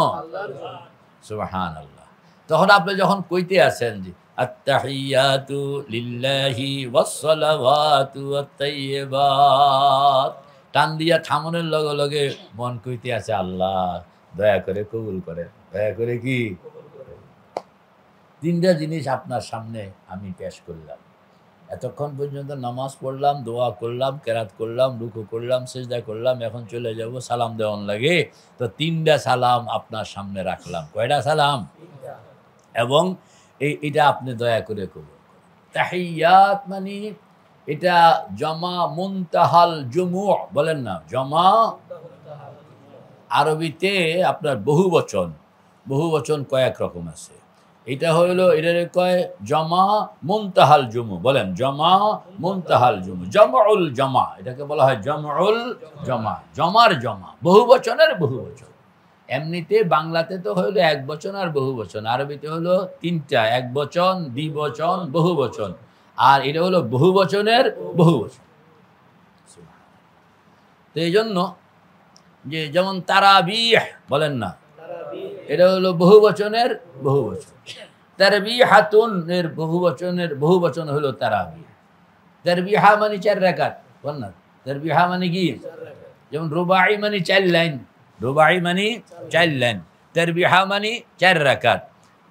সুবহানাল্লাহ। তখন আপনি যখন কইতে আছেন যে আত্তাহিয়াতু লিল্লাহি ওয়াস-সালাওয়াতু ওয়াত-তাইয়্যিবাত, টান দিয়া থামনের লগে লগে মন কইতে আছে আল্লাহ দয়া করে কবুল করেন, দয়া করে কি। 3টা জিনিস আপনার সামনে আমি পেশ করলাম। এতক্ষণ পর্যন্ত নামাজ পড়লাম, দোয়া করলাম, কেরাত করলাম, রুকু করলাম, সিজদা করলাম, এখন চলে যাব সালাম দেওয়ান লাগে। তো 3টা সালাম আপনার সামনে রাখলাম। কয়টা সালাম? এবং এটা আপনি দয়া করে করুন। তাহিয়াত মানে এটা জমা মুনতাহাল জুমু, বলেন না জমা। আরবিতে আপনার বহুবচন কয়েক রকম আছে। এটা হইলো এটারে কয় জমা মুনতাহাল জুমু। বলেন জমা মুনতাহাল জুমু, জমউল জমা, এটাকে বলা হয় জমউল জমা, জমার জমা, বহুবচনের বহুবচন। এমনিতে বাংলাতে তো হইলো এক বচন আর বহুবচন, আরবিতে হলো 3টা, এক বচন, দ্বিবচন, বহুবচন। আর এটা হলো বহুবচনের বহুবচন। তো এই জন্য যে যেমন তারাবিহ, বলেন না, এটা হলো বহুবচনের বহুবচন। তারবিহাতুন এর বহুবচন হলো তারাবিহ। তারবিহা মানে 4 রাকাত, বল না। তারবিহা মানে কি? যেমন রুবাই মানে 4 লাইন, রুবাই মানে 4 লাইন, তারবিহা মানে 4 রাকাত।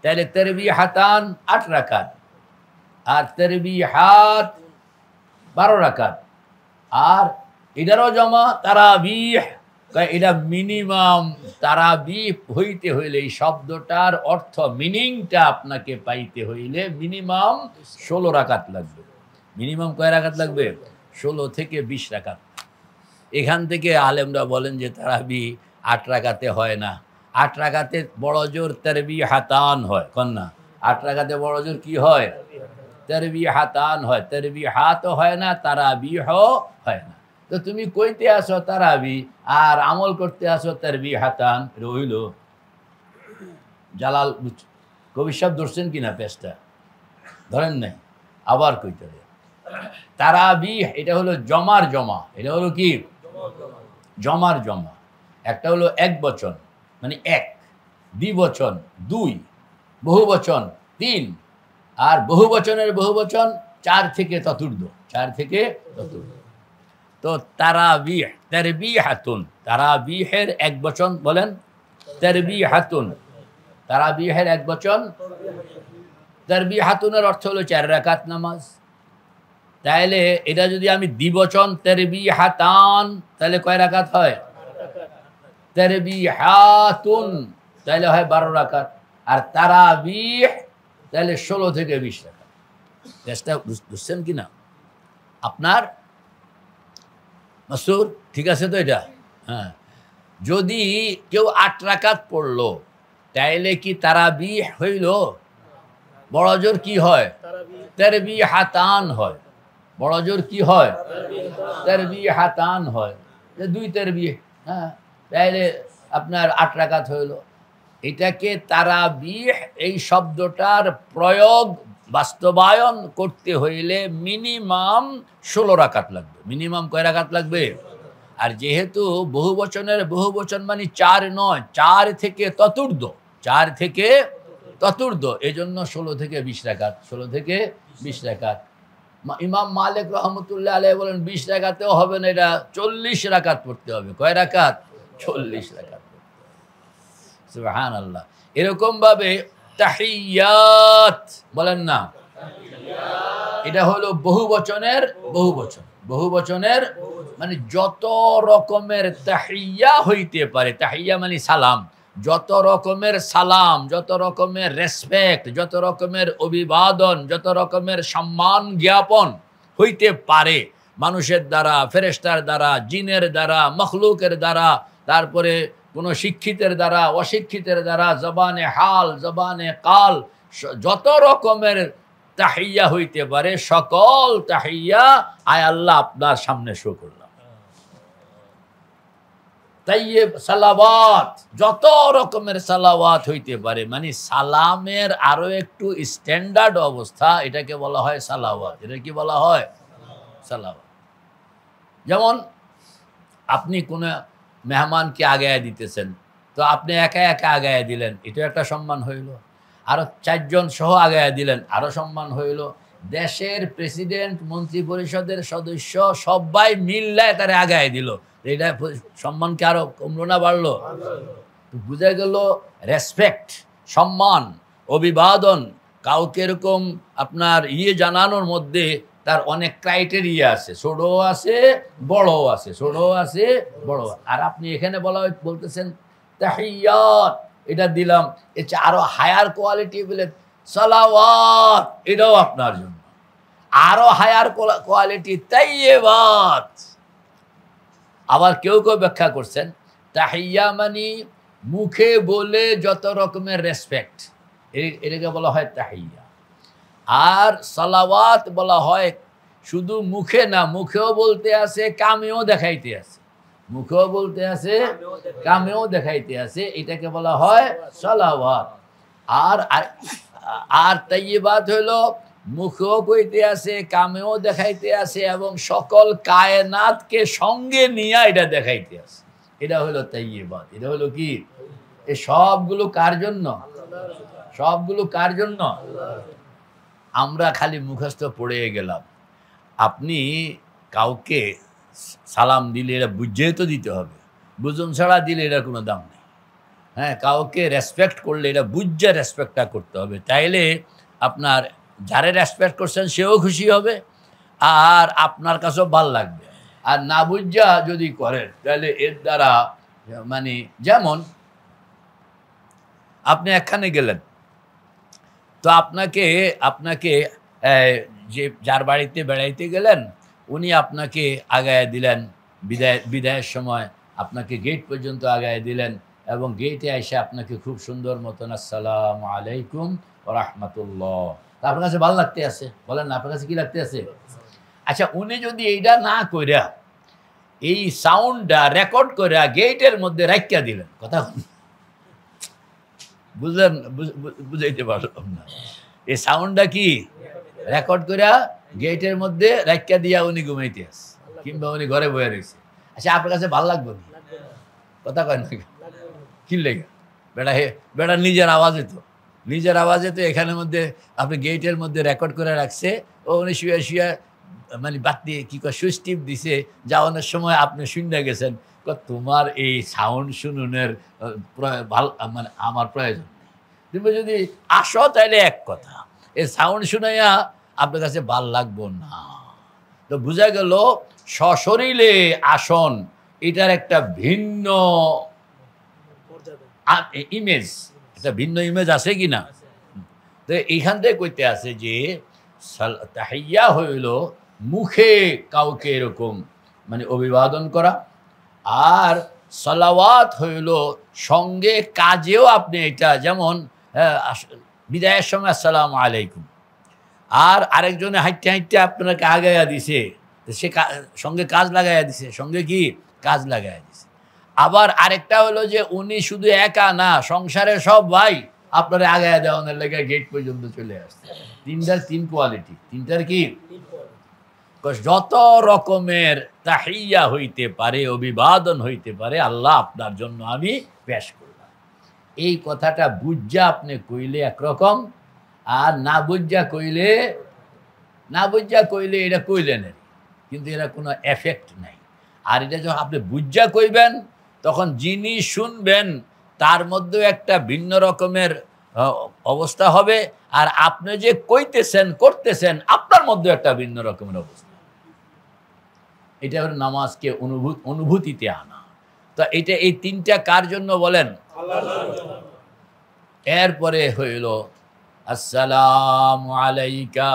তাহলে তারবিহাতান 8 রাকাত, আর তারবিহাত 12 রাকাত। আর এটারও জমা তারাবিহ। এটা মিনিমাম তারাবিহ হইতে হইলে, এই শব্দটার অর্থ মিনিংটা আপনাকে পাইতে হইলে মিনিমাম 16 রাকাত লাগবে। মিনিমাম কয় রাকাত লাগবে? 16 থেকে 20 রাকাত। এখান থেকে আলেমরা বলেন যে তারাবি 8 রাকাতে হয় না। 8 রাকাতে বড় জোর তারবিহাতান হয়, কন্যা। 8 রাকাতে বড় জোর কি হয়? তারবিহাতান হয়। তারবিহাতও হয় না, তারাবিহও হয় না। তো তুমি কইতে আসো তারাবি আর আমল করতে আসো তারবিহাতান, রইল জালাল। কবি সাহেব ধরছেন কিনা পেজটা? ধরেন নাই, আবার কইতে হবে। তারাবিহ এটা হলো জমার জমা। এটা হলো কি? জমার জমা। একটা হলো এক বচন মানে 1, দ্বিবচন 2, বহুবচন 3, আর বহুবচনের বহুবচন 4 থেকে চতুর্থ, 4 থেকে চতুর্থ। তো তারাবিহ, তারবিহাতুন, তারাবিহের এক বচন বলেন তারবিহাতুন। তারাবিহের এক বচন তারবিহাতুনের অর্থ হলো 4 রাকাত নামাজ। তাহলে এটা যদি আমি দ্বিবচন তারবিহাতান, তাহলে কয় রাকাত হয়? তারবিহাতুন তাহলে হয় 12 রাকাত। আর তারাবিহ তাহলে 16 থেকে 20 রাকাত। চেষ্টা বুঝছেন কিনা আপনার? মাসুর ঠিক আছে তো এটা? হ্যাঁ। যদি কেউ 8 রাকাত পড়লো তাইলে কি তারাবিহ হইল? বড় জোর কি হয়? তারবিহাতান হয়। বড় জোর কি হয়? তারবিহাতান হয়, যে 2 তারবিহ। হ্যাঁ, তাইলে আপনার 8 রাকাত হইল। এটাকে তারাবিহ এই শব্দটার প্রয়োগ বাস্তবায়ন করতে হইলে মিনিমাম 16 রাকাত লাগবে। মিনিমাম কয় রাকাত লাগবে? আর যেহেতু বহুবচন মানে 4 নয়, 4 থেকে চতুর্থ, 4 থেকে চতুর্থ, এজন্য 16 থেকে 20 রাকাত, 16 থেকে 20 রাকাত। ইমাম মালিক রহমতুল্লাহ আলাইহি বলেন 20 রাকাতেও হবে না, এটা 40 রাকাত পড়তে হবে। কয় রাকাত? 40 রাকাত। সুবহানাল্লাহ। এরকম ভাবে তাহিয়াত বলেন না, এটা হলো বহুবচনের মানে যত রকমের তাহিয়া হইতে পারে। তাহিয়া মানে সালাম। যত রকমের সালাম, যত রকমের রেসপেক্ট, যত রকমের অভিবাদন, যত রকমের সম্মান জ্ঞাপন হইতে পারে মানুষের দ্বারা, ফেরেশতার দ্বারা, জিনের দ্বারা, মখলুকের দ্বারা, তারপরে কোনো শিক্ষিতের দ্বারা, অশিক্ষিতের দ্বারা, জবানে হাল, জবানে কাল, যত রকমের তাহিয়া হইতে পারে সকল তাহিয়া আয় আল্লাহ আপনার সামনে শো করলাম। তাইয়্যিব সালাওয়াত, যত রকমের সালাওয়াত হইতে পারে, মানে সালামের আরো একটু স্ট্যান্ডার্ড অবস্থা, এটাকে বলা হয় সালাওয়াত। এটা কি বলা হয়? সালাওয়াত। যেমন আপনি কোনো মেহমানকে আগায়া দিতেছেন, তো আপনি একা একা আগায়া দিলেন, এটা একটা সম্মান হইল। আরো 4 জন সহ আগায়া দিলেন, আরো সম্মান হইল। দেশের প্রেসিডেন্ট, মন্ত্রী পরিষদের সদস্য সবাই মিল্লায় তারা আগায় দিল, এটা সম্মানকে আরো কমলো না বাড়লো? বুঝা গেল রেসপেক্ট, সম্মান, অভিবাদন, কাউকে এরকম আপনার জানানোর মধ্যে তার অনেক ক্রাইটেরিয়া আছে, ছোটও আছে বড়ও আছে, ছোটও আছে বড়। আর আপনি এখানে বলতেছেন তাহিয়াত, এটা দিলাম, এটা আরো হায়ার কোয়ালিটি বলে সালাওয়াত, এটাও আপনার জন্য। আরো হায়ার কোয়ালিটি তাইয়্যিবাত। আবার কেউ কেউ ব্যাখ্যা করছেন তাহিয়া মানে মুখে বলে যত রকমের রেসপেক্ট, এটাকে বলা হয় তাহিয়া। আর সালাওয়াত বলা হয় শুধু মুখে না, মুখেও বলতে আছে, কামেও দেখাইতে আছে, মুখেও বলতে আছে, কামেও দেখাইতে আছে, এটাকে বলা হয় সালাওয়াত। আর তাইয়্যিবাত হলো মুখেও কইতে আছে, কামেও দেখাইতে আছে, এবং সকল কায়নাতকে সঙ্গে নিয়ে এটা দেখাইতে আছে, এটা হলো তাইয়্যিবাত। এটা হলো কি? এই সবগুলো কার জন্য? সবগুলো কার জন্য? আমরা খালি মুখস্থ পড়ে গেলাম। আপনি কাউকে সালাম দিলে এটা বুঝিয়ে তো দিতে হবে, বুঝুন ছাড়া দিলে এটা কোনো দাম নেই। হ্যাঁ, কাউকে রেসপেক্ট করলে এটা বুঝে রেসপেক্টটা করতে হবে, তাইলে আপনার যারে রেসপেক্ট করছেন সেও খুশি হবে আর আপনার কাছেও ভাল লাগবে। আর না বুঝা যদি করেন তাহলে এর দ্বারা মানে, যেমন আপনি একখানে গেলেন, তো আপনাকে যে যার বাড়িতে বেড়াইতে গেলেন উনি আপনাকে আগায় দিলেন, বিদায়ের সময় আপনাকে গেট পর্যন্ত আগায় দিলেন, এবং গেটে এসে আপনাকে খুব সুন্দর মতন আসসালামু আলাইকুম ওয়া রাহমাতুল্লাহ, আপনার কাছে ভালো লাগতে আছে? বলেন না, আপনার কাছে কি লাগতে আছে? আচ্ছা, উনি যদি এইটা না কইরা এই সাউন্ডটা রেকর্ড করে গেটের মধ্যে রাখিয়া দিলেন, কথা বুঝলেন? বুঝাইতে পারলাম না। এই সাউন্ডটা কি রেকর্ড করে গেটের মধ্যে রাখিয়া দিয়া উনি ঘুমাইতে আছে, কিংবা উনি ঘরে বয়ে রয়েছে। আচ্ছা, আপনার কাছে ভালো লাগবে না? কথা কয় না, কি লেগে? বেটা নিজের আওয়াজে তো এখানের মধ্যে আপনি গেটের মধ্যে রেকর্ড করে রাখছে, ও উনি শুয়ে মানে বাদ দিয়ে কি করে সুইচ টিপ দিছে, যাওয়ানোর সময় আপনি শুনে গেছেন, তোমার এই সাউন্ড শুনুনের মানে আমার প্রয়োজন নেই, তুমি যদি আসো তাহলে এক কথা, এই সাউন্ড শুনাইয়া আপনার কাছে ভাল লাগবো না। তো বোঝা গেল সশরীরে আসন এটার একটা ভিন্ন ইমেজ, একটা ভিন্ন ইমেজ আছে কি না? তো এইখান থেকে কইতে আছে যে তাহিয়া হইল মুখে কাউকে এরকম মানে অভিবাদন করা, আর সালাওয়াত হইল সঙ্গে কাজেও আপনি এটা, যেমন বিদায়ের সময় আসসালামু আলাইকুম, আর আরেকজনে হাঁটতে হাঁটতে আপনাকে আগাইয়া দিছে, সে সঙ্গে কাজ লাগাইয়া দিছে, সঙ্গে কি কাজ লাগাইয়া দিছে। আবার আরেকটা হলো যে উনি শুধু একা না, সংসারের সব ভাই আপনারা আগাইয়া দেওয়ানোর লেগে গেট পর্যন্ত চলে আসছে। তিনটার তিন কোয়ালিটি, তিনটার কি যত রকমের তাহিয়া হইতে পারে, অভিবাদন হইতে পারে, আল্লাহ আপনার জন্য আমি পেশ করলাম। এই কথাটা বুঝা আপনি কইলে একরকম, আর না বুঝা কইলে এটা কইলেন, কিন্তু এরা কোনো এফেক্ট নাই। আর এটা যখন আপনি বুঝা কইবেন, তখন যিনি শুনবেন তার মধ্যেও একটা ভিন্ন রকমের অবস্থা হবে, আর আপনি যে কইতেছেন করতেছেন আপনার মধ্যে একটা ভিন্ন রকমের অবস্থা। এটা হলো নামাজকে অনুভূতিতে আনা। তো এটা এই তিনটা কার জন্য বলেন? এরপরে হইল আসসালামু আলাইকা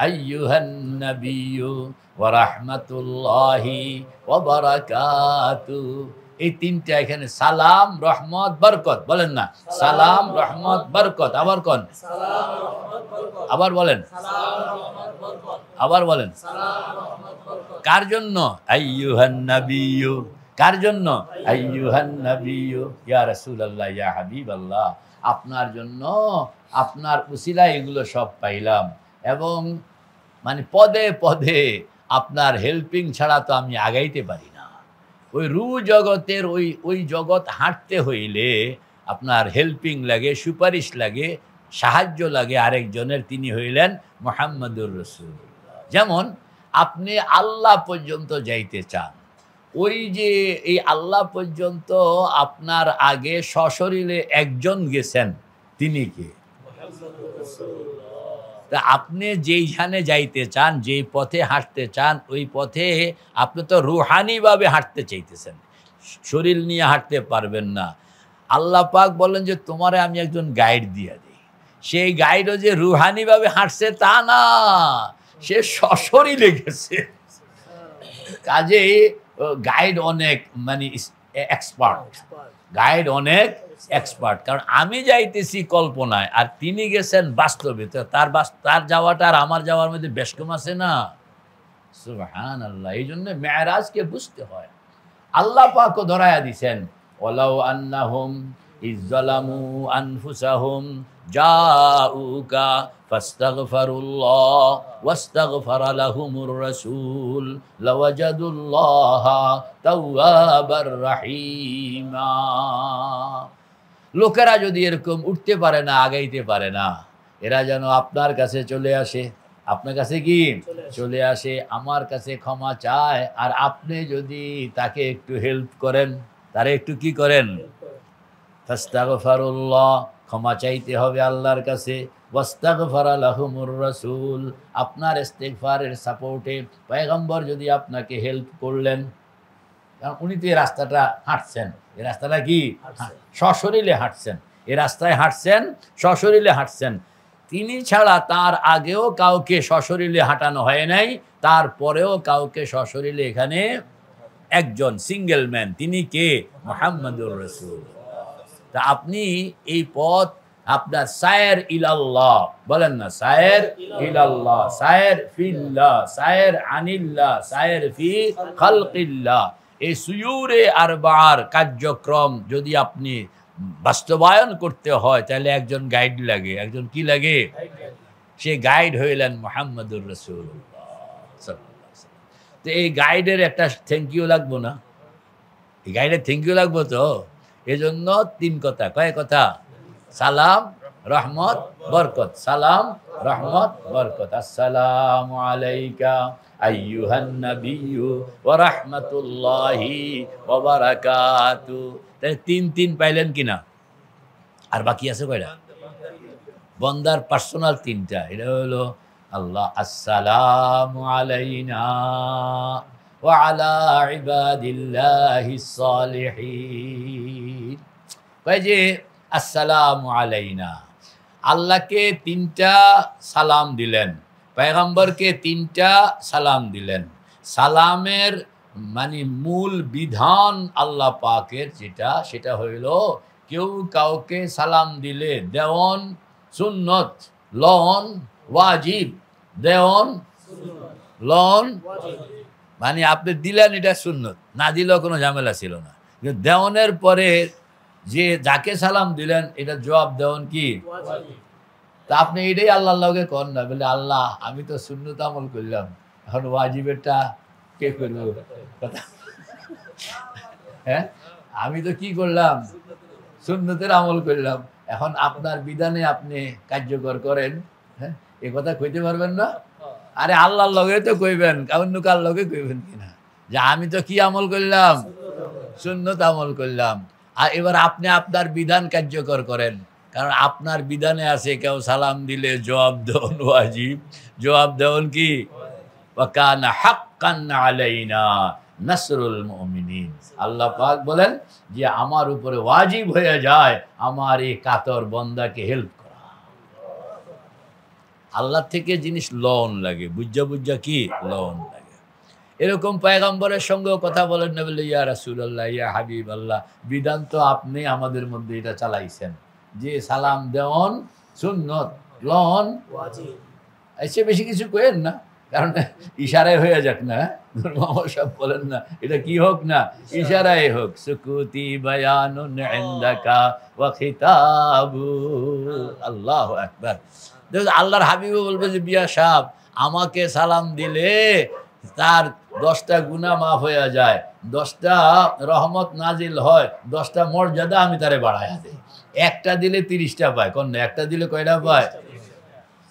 আইয়ুহান নাবিয়্যু ওয়া রাহমাতুল্লাহি ওয়া বারাকাতুহু। এই তিনটা এখানে সালাম, রহমত, বরকত, বলেন না সালাম, রহমত, বরকত। আবার কোন, আবার বলেন, আবার বলেন। কার জন্য? আইয়ুহান নাবিয়্যু। কার জন্য? আইয়ুহান নাবিয়্যু ইয়া রাসূলুল্লাহ, ইয়া হাবিবাল্লাহ। আপনার জন্য, আপনার উসিলা এগুলো সব পাইলাম, এবং মানে পদে পদে আপনার হেল্পিং ছাড়া তো আমি আগাইতে পারি না। ওই রু জগতের ওই জগৎ হাঁটতে হইলে আপনার হেল্পিং লাগে, সুপারিশ লাগে, সাহায্য লাগে আরেকজনের। তিনি হইলেন মুহাম্মদুর রাসূলুল্লাহ। যেমন আপনি আল্লাহ পর্যন্ত যাইতে চান, ওই যে এই আল্লাহ পর্যন্ত আপনার আগে সশরীরে একজন গেছেন, তিনি কে? তা আপনি যেইখানে যাইতে চান, যেই পথে হাঁটতে চান, ওই পথে আপনি তো রুহানিভাবে হাঁটতে চাইতেছেন, শরীর নিয়ে হাঁটতে পারবেন না। আল্লাহ পাক বলেন যে তোমারে আমি একজন গাইড দিয়ে দিই। সেই গাইডও যে রুহানিভাবে হাঁটছে তা না, সে সশরীরে গেছে। কাজেই গাইড অনেক মানে এক্সপার্ট, গাইড অনেক এক্সপার্ট। কারণ আমি যাইতেছি কল্পনায়, আর তিনি গেছেন বাস্তবে। তো তার যাওয়াটা আর আমার যাওয়ার মধ্যে বেশ কম আছে না? সুবহানাল্লাহ। এই জন্য মেরাজকে বুঝতে হয়। আল্লাহ পাকও ধরায়া দিছেন, ওয়ালাউ আন্নাহুম ইযলামু আনফুসাহুম জাউকা ফাস্তাগফিরুল্লাহ ওয়াস্তাগফারা লাহুমুর রাসূল লাওয়াজাদুল্লাহা তাওয়াবার রহিমা। লোকেরা যদি এরকম উঠতে পারে না, আগাইতে পারে না, এরা যেন আপনার কাছে চলে আসে। আপনার কাছে কি চলে আসে? আমার কাছে ক্ষমা চায়, আর আপনি যদি তাকে একটু হেল্প করেন, তারে একটু কি করেন? ফাস্তাগফিরুল্লাহ, ক্ষমা চাইতে হবে আল্লাহর কাছে। ওয়াস্তাগফারা লাহুমুর রাসূল, আপনার ইস্তিগফারের সাপোর্টে পয়গম্বর যদি আপনাকে হেল্প করলেন, কারণ উনি তো এই রাস্তাটা হাঁটছেন, এই রাস্তাটা কি সশরীরে হাঁটছেন, এই রাস্তায় হাঁটছেন, সশরীরে হাঁটছেন। তিনি ছাড়া তার আগেও কাউকে সশরীরে হাঁটানো হয় নাই, তারপরেও কাউকে সশরীরে এখানে একজন সিঙ্গেল ম্যান, তিনি কে? মুহাম্মদুর রাসূল। তা আপনি এই পথ আপনার সায়ের ইলাল্লাহ, বলেন না সায়ের ইলাল্লাহ, সায়ের ফিল্লাহ, সায়ের আনিল্লাহ, সায়ের ফি খালকিল্লাহ। এই সুয়ুরে আরবার কার্যক্রম যদি আপনি বাস্তবায়ন করতে হয়, তাহলে একজন গাইড লাগে। একজন কি লাগে? সে গাইড হইলেন মুহাম্মদুর রাসূলুল্লাহ সাল্লাল্লাহু আলাইহি ওয়াসাল্লাম। তো এই গাইডের একটা থ্যাংক ইউ লাগবো না? এই গাইডের থ্যাংক ইউ লাগবো তো। এজন্য তিন কথা, কয় কথা? সালাম, রহমত, বরকত। সালাম, রহমত, বরকত। আসসালামু আলাইকা আইয়ুহান নাবিয়্যু ওয়া রাহমাতুল্লাহি ওয়া বারাকাতুহু। তাহলে তিন পাইলেন কিনা? আর বাকি আছে কয়টা? বন্দার পার্সোনাল তিনটা। এটা হলো আল্লাহ আসসালামু আলাইনা ওয়া আলা ইবাদিল্লাহিস সালিহিন। কয় যে আসসালামু আলাইনা, আল্লাহকে তিনটা সালাম দিলেন, পয়গম্বরকে তিনটা সালাম দিলেন। সালামের মানে মূল বিধান আল্লাহ পাকের যেটা, সেটা হইল কেউ কাউকে সালাম দিলে দেওয়ন সুন্নত, লন ওয়াজিব, দেওন লন মানে আপনি দিলেন এটা সুন্নত, না দিলেও কোনো ঝামেলা ছিল না। কিন্তু দেওয়ানের পরে যে যাকে সালাম দিলেন এটা জবাব দেওয়ান কি? তা আপনি এটাই আল্লাহকে কর না, বলে আল্লাহ আমি তো সুন্নত আমল করলাম, এখন ওয়াজিবেরটা কে করবো? হ্যাঁ, আমি তো কি করলাম? সুন্নতের আমল করলাম, এখন আপনার বিধানে আপনি কার্যকর করেন। হ্যাঁ, এ কথা কইতে পারবেন না? আরে আল্লাহর লগে তো কইবেন, অন্য কার লগে কইবেন কিনা যে আমি তো কি আমল করলাম? সুন্নত আমল করলাম। আর এবার আপনি আপনার বিধান কার্যকর করেন, কারণ আপনার বিধানে আছে কেউ সালাম দিলে জবাব দেওয়ান ওয়াজিব, জবাব দেওয়ান কি? ওয়া কানা হাক্কান আলাইনা নাসরুল মুমিনিন। আল্লাহ পাক বলেন যে আমার উপরে ওয়াজিব হয়ে যায় আমার এই কাতর বান্দাকে হেল্প করা। আল্লাহ থেকে জিনিস লন লাগে, বুঝা বুঝা কি লন লাগে। এরকম পয়গম্বরের সঙ্গেও কথা বলেন না, বলে ইয়া রাসূলুল্লাহ, ইয়া হাবিব আল্লাহ, বিধান তো আপনি আমাদের মধ্যে এটা চালাইছেন যে সালাম দেওয়ান সুন্নত, লন ওয়াজিব। এসে বেশি কিছু কইেন না, কারণ ইশারায় হয়ে যাক না। মামা সব বলেন না, এটা কি হোক না, ইশারায় হোক। সুকুতি বায়ানুন ইনদাকা ওয়া খিতাবু। আল্লাহু আকবার। আল্লাহর হাবিবও বলবে যে বিয়া সাহেব আমাকে সালাম দিলে তার 10টা গুনাহ মাফ হয়ে যায়, 10টা রহমত নাজিল হয়, 10টা মর্যাদা আমি তারে বাড়ায়া দেই। একটা দিলে 30টা পায়, কোন একটা দিলে কয়টা পায়?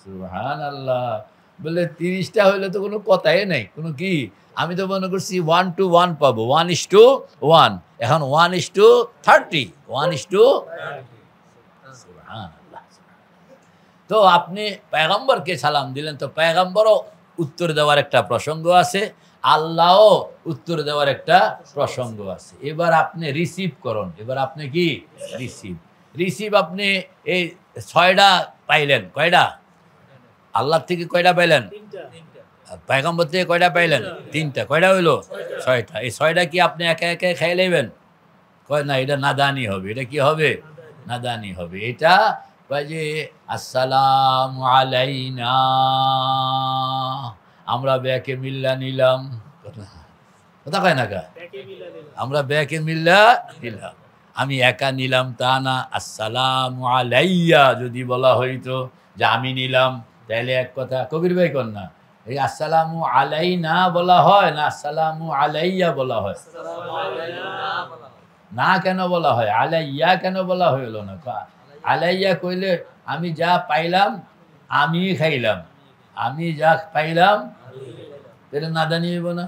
সুবহানাল্লাহ। বলে 30টা হইলে তো কোনো কথাই নেই, কোনো কি, আমি তো মনে করছি 1 to 1 পাবো, 1:1, এখন 1:30, 1:30। সুবহানাল্লাহ। তো আপনি পয়গম্বরকে সালাম দিলেন, তো পয়গম্বরও উত্তর দেওয়ার একটা প্রসঙ্গ আছে, আল্লাহও উত্তর দেওয়ার একটা প্রসঙ্গ আছে। এবার আপনি রিসিভ করুন। এবার আপনি কি রিসিভ আপনি এই 6টা পাইলেন। কয়টা? আল্লাহ থেকে কয়টা পাইলেন? পয়গম্বর থেকে কয়টা পাইলেন? 3টা। কয়টা হইলো? 6টা। এই 6টা কি আপনি একা একা খেয়ে নেবেন? কয় না, এটা নাদানি হবে। এটা কি হবে? নাদানি হবে। এটা কয় যে আসসালামু আলাইনা, আমরা ব্যাকে মিল্লা নিলাম, কথা কয় না কা, আমরা ব্যাকে মিল্লা নিলাম, আমি একা নিলাম তা না। আসসালামু আলাইয়া যদি বলা হইতো যে আমি নিলাম, তাইলে এক কথা। কবির ভাই কর না, এই আসসালামু আলাইনা বলা হয় না আসসালামু আলাইয়া বলা হয়? না কেন বলা হয়? আলাইয়া কেন বলা হইল না? আলাইয়া কইলে আমি যা পাইলাম আমি খাইলাম, আমি যা পাইলাম, এটা নাদানি হইব না?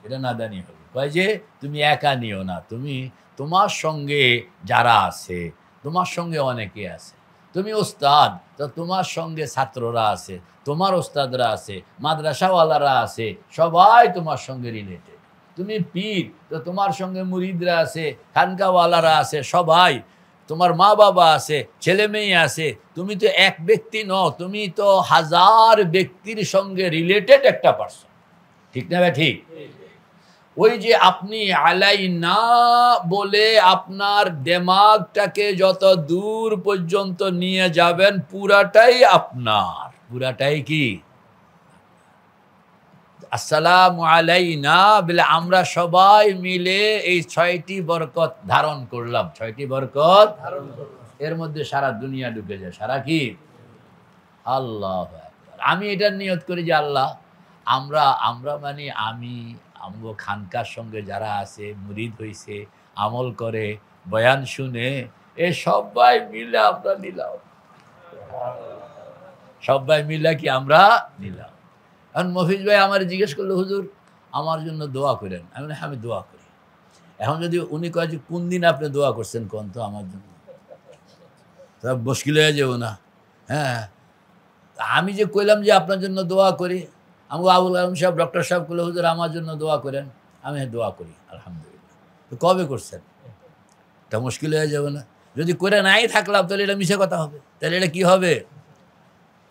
এটা নাদানি হবে। কয় যে তুমি একা নিও না, তুমি তোমার সঙ্গে যারা আছে, তোমার সঙ্গে অনেকে আছে। তুমি ওস্তাদ, তো তোমার সঙ্গে ছাত্ররা আছে, তোমার ওস্তাদরা আছে, মাদ্রাসাওয়ালারা আছে, সবাই তোমার সঙ্গে রিলেটেড। তুমি পীর, তো তোমার সঙ্গে মুরিদরা আছে, খানকাওয়ালারা আছে, সবাই। তোমার মা বাবা আছে, ছেলে মেয়ে আছে। তুমি তো এক ব্যক্তি নও, তুমি তো হাজার ব্যক্তির সঙ্গে রিলেটেড একটা পার্সন। ঠিক না ভাই? ঠিক। ওই যে আপনি আলাইনা বলে আপনার দিমাগটাকে যত দূর পর্যন্ত নিয়ে যাবেন, পুরাটাই আপনার, পুরাটাই কি আসসালামু আলাইনা বলে আমরা সবাই মিলে এই 6টি বরকত ধারণ করলাম। 6টি বরকত ধারণ করলাম, এর মধ্যে সারা দুনিয়া ঢুকে যায়। সারা কি? আল্লাহু আকবার। আমি এটার নিয়ত করি যে আল্লাহ, আমরা মানে আমি আমগো খানকার সঙ্গে যারা আছে, মুরিদ হইছে, আমল করে, বয়ান শুনে, এ সবাই মিলে আমরা নিলাম, সবাই মিলে কি আমরা নিলাম। এখন মফিজ ভাই আমার জিজ্ঞেস করলো, হুজুর আমার জন্য দোয়া করেন। আমি দোয়া করি। এখন যদি উনি কয় যে কোন দিন আপনি দোয়া করছেন কোন, তো আমার জন্য তা মুশকিল হয়ে যাবো না? হ্যাঁ, আমি যে কইলাম যে আপনার জন্য দোয়া করি, আমাকে আবুল আলম সাহেব, ডক্টর সাহেব করলে হুজুর আমার জন্য দোয়া করেন, আমি দোয়া করি আলহামদুলিল্লাহ। তো কবে করছেন? তা মুশকিল হয়ে যাবে না? যদি করে নাই থাকলাম তাহলে এটা মিশে কথা হবে। তাহলে এটা কি হবে?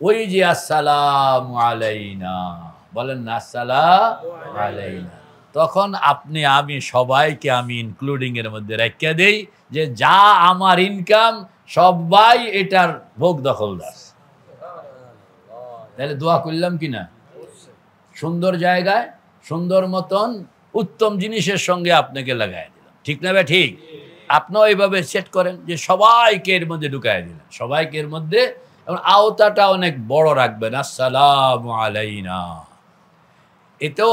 ওই যে আসসালামু আলাইনা বলেন না, আসসালামু আলাইনা, তখন আপনি আমি সবাইকে আমি ইনক্লুডিং এর মধ্যে রেখে দেই যে যা আমার ইনকাম সবাই এটার ভোগ দখলদার। তাহলে দোয়া করলাম কিনা? সুন্দর জায়গায় সুন্দর মতন উত্তম জিনিসের সঙ্গে আপনাকে লাগাই দিলাম, ঠিক না? ঠিক। আপনিও এইভাবে সেট করেন যে সবাইকে এর মধ্যে ঢুকাই দিলেন, সবাইকে এর মধ্যে, এবং আওতাটা অনেক বড় রাখবেন, আসসালামু আলাইনা। এতেও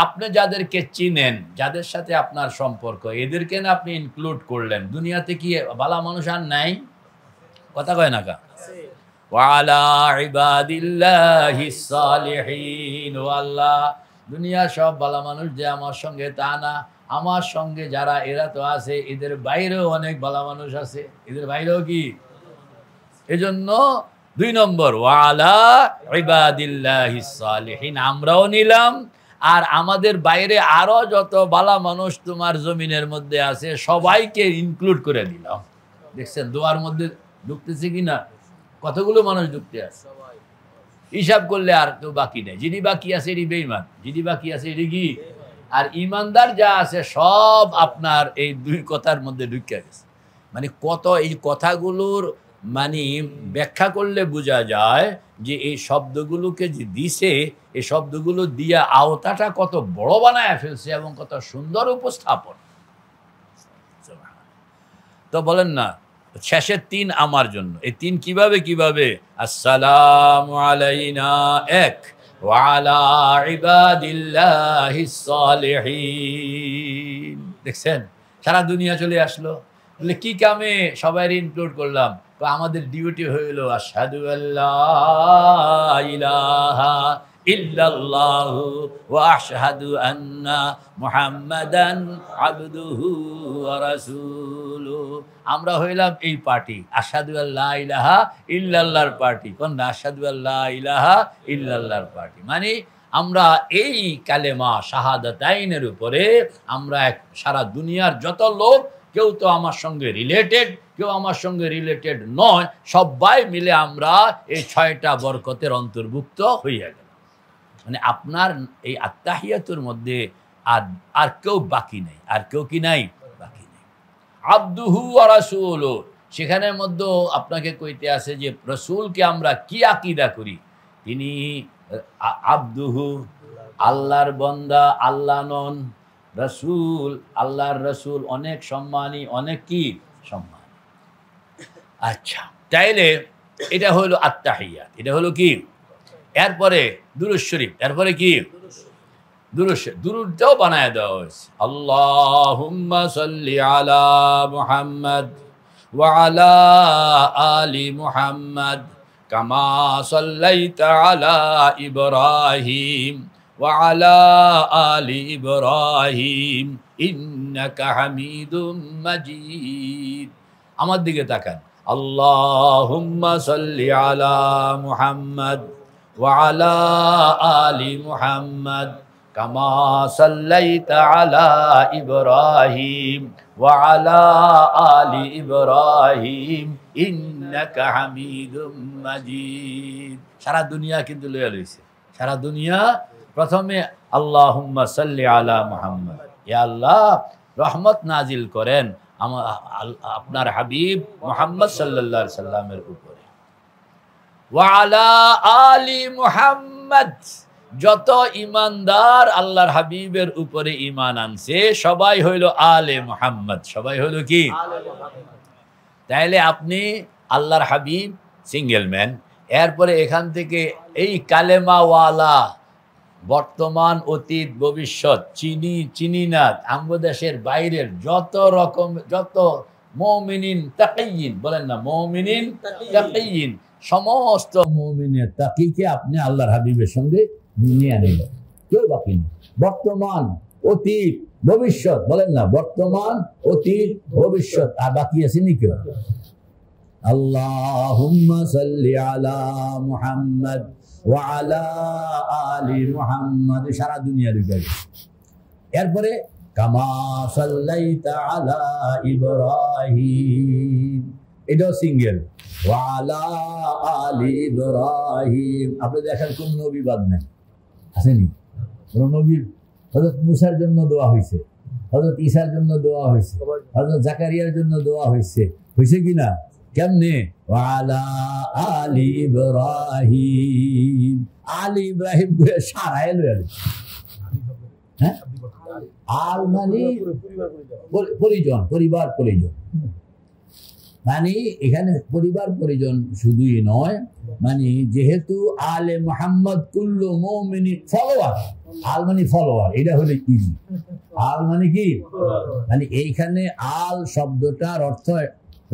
আপনি যাদেরকে চিনেন, যাদের সাথে আপনার সম্পর্ক, এদেরকে না আপনি ইনক্লুড করলেন। দুনিয়াতে কি ভালো মানুষ আর নাই? কথা কয় না কা? ওয়ালা ইবাদিল্লাহিস সালিহিন, ও আল্লাহ, দুনিয়ার সব ভালো মানুষ যে আমার সঙ্গে তা না, আমার সঙ্গে যারা এরা তো আছে, এদের বাইরেও অনেক ভালো মানুষ আছে, এদের বাইরেও কি? এজন্য 2 নম্বর, ওয়ালা ইবাদিল্লাহিস সালিহিন, আমরাও নিলাম, আর আমাদের বাইরে আরো যত ভালো মানুষ তোমার জমিনের মধ্যে আছে সবাইকে ইনক্লুড করে দিলাম। দেখছেন দোয়ার মধ্যে ঢুকতেছে কিনা? কতগুলো মানুষ ঢুকতে আছে, হিসাব করলে আর কেউ বাকি নেই। যিনি বাকি আছে এটি বেঈমান, যিনি বাকি আছে এটি কি? আর ইমানদার যা আছে সব আপনার এই 2 কথার মধ্যে ঢুকে গেছে। মানে কত এই কথাগুলোর মানে ব্যাখ্যা করলে বোঝা যায় যে এই শব্দগুলোকে যে দিছে, এই শব্দগুলো দিয়া আওতাটা কত বড় বানায় ফেলছে এবং কত সুন্দর উপস্থাপন। তো বলেন না, শেষের 3 আমার জন্য। এই 3 কিভাবে? আসসালামু আলাইনা 1, ওয়া আলা ইবাদিল্লাহিস সালিহিন। দেখছেন সারা দুনিয়া চলে আসলো। বলে কি কামে সবাই ইনক্লুড করলাম? আমাদের ডিউটি হইল আশহাদু আল্লা ইলাহা ইল্লাল্লাহু ওয়া আশহাদু আন্না মুহাম্মাদান আবদুহু ওয়া রাসূলুহু। আমরা হইলাম এই পার্টি, আশহাদু আল্লা ইলাহা ইল্লাল্লাহর পার্টি। কোন? আশহাদু আল্লা ইলাহা ইল্লাল্লাহর পার্টি। মানে আমরা এই কালেমা শাহাদাতাইনের উপরে আমরা সারা দুনিয়ার যত লোক, কেউ তো আমার সঙ্গে রিলেটেড, কেউ আমার সঙ্গে রিলেটেড নয়, সবাই মিলে আমরা এই 6টা বরকতের অন্তর্ভুক্ত হইয়া গেল। মানে আপনার এই আত্তাহিয়াতুর মধ্যে আর কেউ বাকি নেই, আর কেউ কি নাই? বাকি নেই। আবদুহু ওয়া রাসূলুহু, সেখানের মধ্যে আপনাকে কইতে আছে যে রাসূলকে আমরা কি আকীদা করি? তিনি আবদুহু, আল্লাহর বান্দা, আল্লাহ নন। রাসূল, আল্লাহর রাসূল অনেক সম্মানী, অনেক কি সম্মানী। আচ্ছা, তাইলে এটা হলো আত্তাহিয়াত, এটা হলো কি? এরপরে দুরূদ শরীফ, এরপরে কি? দুরূদটাও বানায় দেওয়া হয়েছে। আল্লাহুম্মা সাল্লি আলা মুহাম্মাদ ওয়া আলা আলি মুহাম্মাদ কামা সাল্লাইতা আলা ইব্রাহিম ওয়া আলা আলি ইব্রাহিম ইন্নাকা হামিদুম মাজিদ। আমার দিকে তাকান। আল্লাহুম্মা সাল্লি আলা মুহাম্মাদ ওয়া আলা আলি মুহাম্মাদ কামা সাল্লাইতা আলা ইব্রাহিম ওয়া আলা আলি ইব্রাহিম ইন্নাকা হামিদুম মাজিদ। সারা দুনিয়া কিন্তু লইয়া লইছে, সারা দুনিয়া। প্রথমে আল্লাহুম্মা সাল্লি আলা মুহাম্মাদ, ইয়া আল্লাহ রহমত নাজিল করেন আপনার হাবিব মুহাম্মদ সাল্লাল্লাহু আলাইহি সাল্লামের উপরে। ওয়া আলা আলি মুহাম্মাদ, যত ইমানদার আল্লাহর হাবিবের উপরে ঈমান আনছে সবাই হইল আলে মুহাম্মদ, সবাই হইল কি? তাইলে আপনি আল্লাহর হাবিব সিঙ্গেল ম্যান। এরপরে এখান থেকে এই কালেমাওয়ালা বর্তমান, অতীত, ভবিষ্যৎ, চিনি না, দেশের বাইরের যত মুমিনিন তাকিয়িন, বলেন না মুমিনিন তাকিয়িন, সমস্ত মুমিনের তাকিকে আপনি আল্লাহর হাবিবের সঙ্গে নিয়ে আনলেন, কেউ বাকি নেই। বর্তমান, অতীত, ভবিষ্যৎ, বলেন না বর্তমান, অতীত, ভবিষ্যৎ, আর বাকি আসেনি কেউ? আল্লাহুম্মা সাল্লি আলা মুহাম্মাদ ওয়া আলা আলি মুহাম্মাদ, সারা দুনিয়া ঢুকে গেছে। এরপরে কামা সাল্লাইতা আলা ইব্রাহিম, এটাও সিঙ্গেল, ওয়া আলা আলি ইব্রাহিম। আপনি দেখেন কোন নবী বাদ নেই, আসেনি কোন নবীর? হযরত মুসার জন্য দোয়া হয়েছে, হযরত ঈসার জন্য দোয়া হয়েছে, হযরত জাকারিয়ার জন্য দোয়া হয়েছে, হয়েছে কিনা? কেমনে? وعلى آل إبراهيم آل إبراهيم করে সারায় লয়ে হ্যাঁ আল মানে পরিজন পরিবার পরিজন মানে এখানে পরিবার পরিজন শুধুই নয় মানে যেহেতু আলে মুহাম্মদ কুল্লু মুমিনিন ফলোয়ার আল মানে ফলোয়ার এটা হলো কি আল মানে কি মানে এইখানে আল শব্দটার অর্থ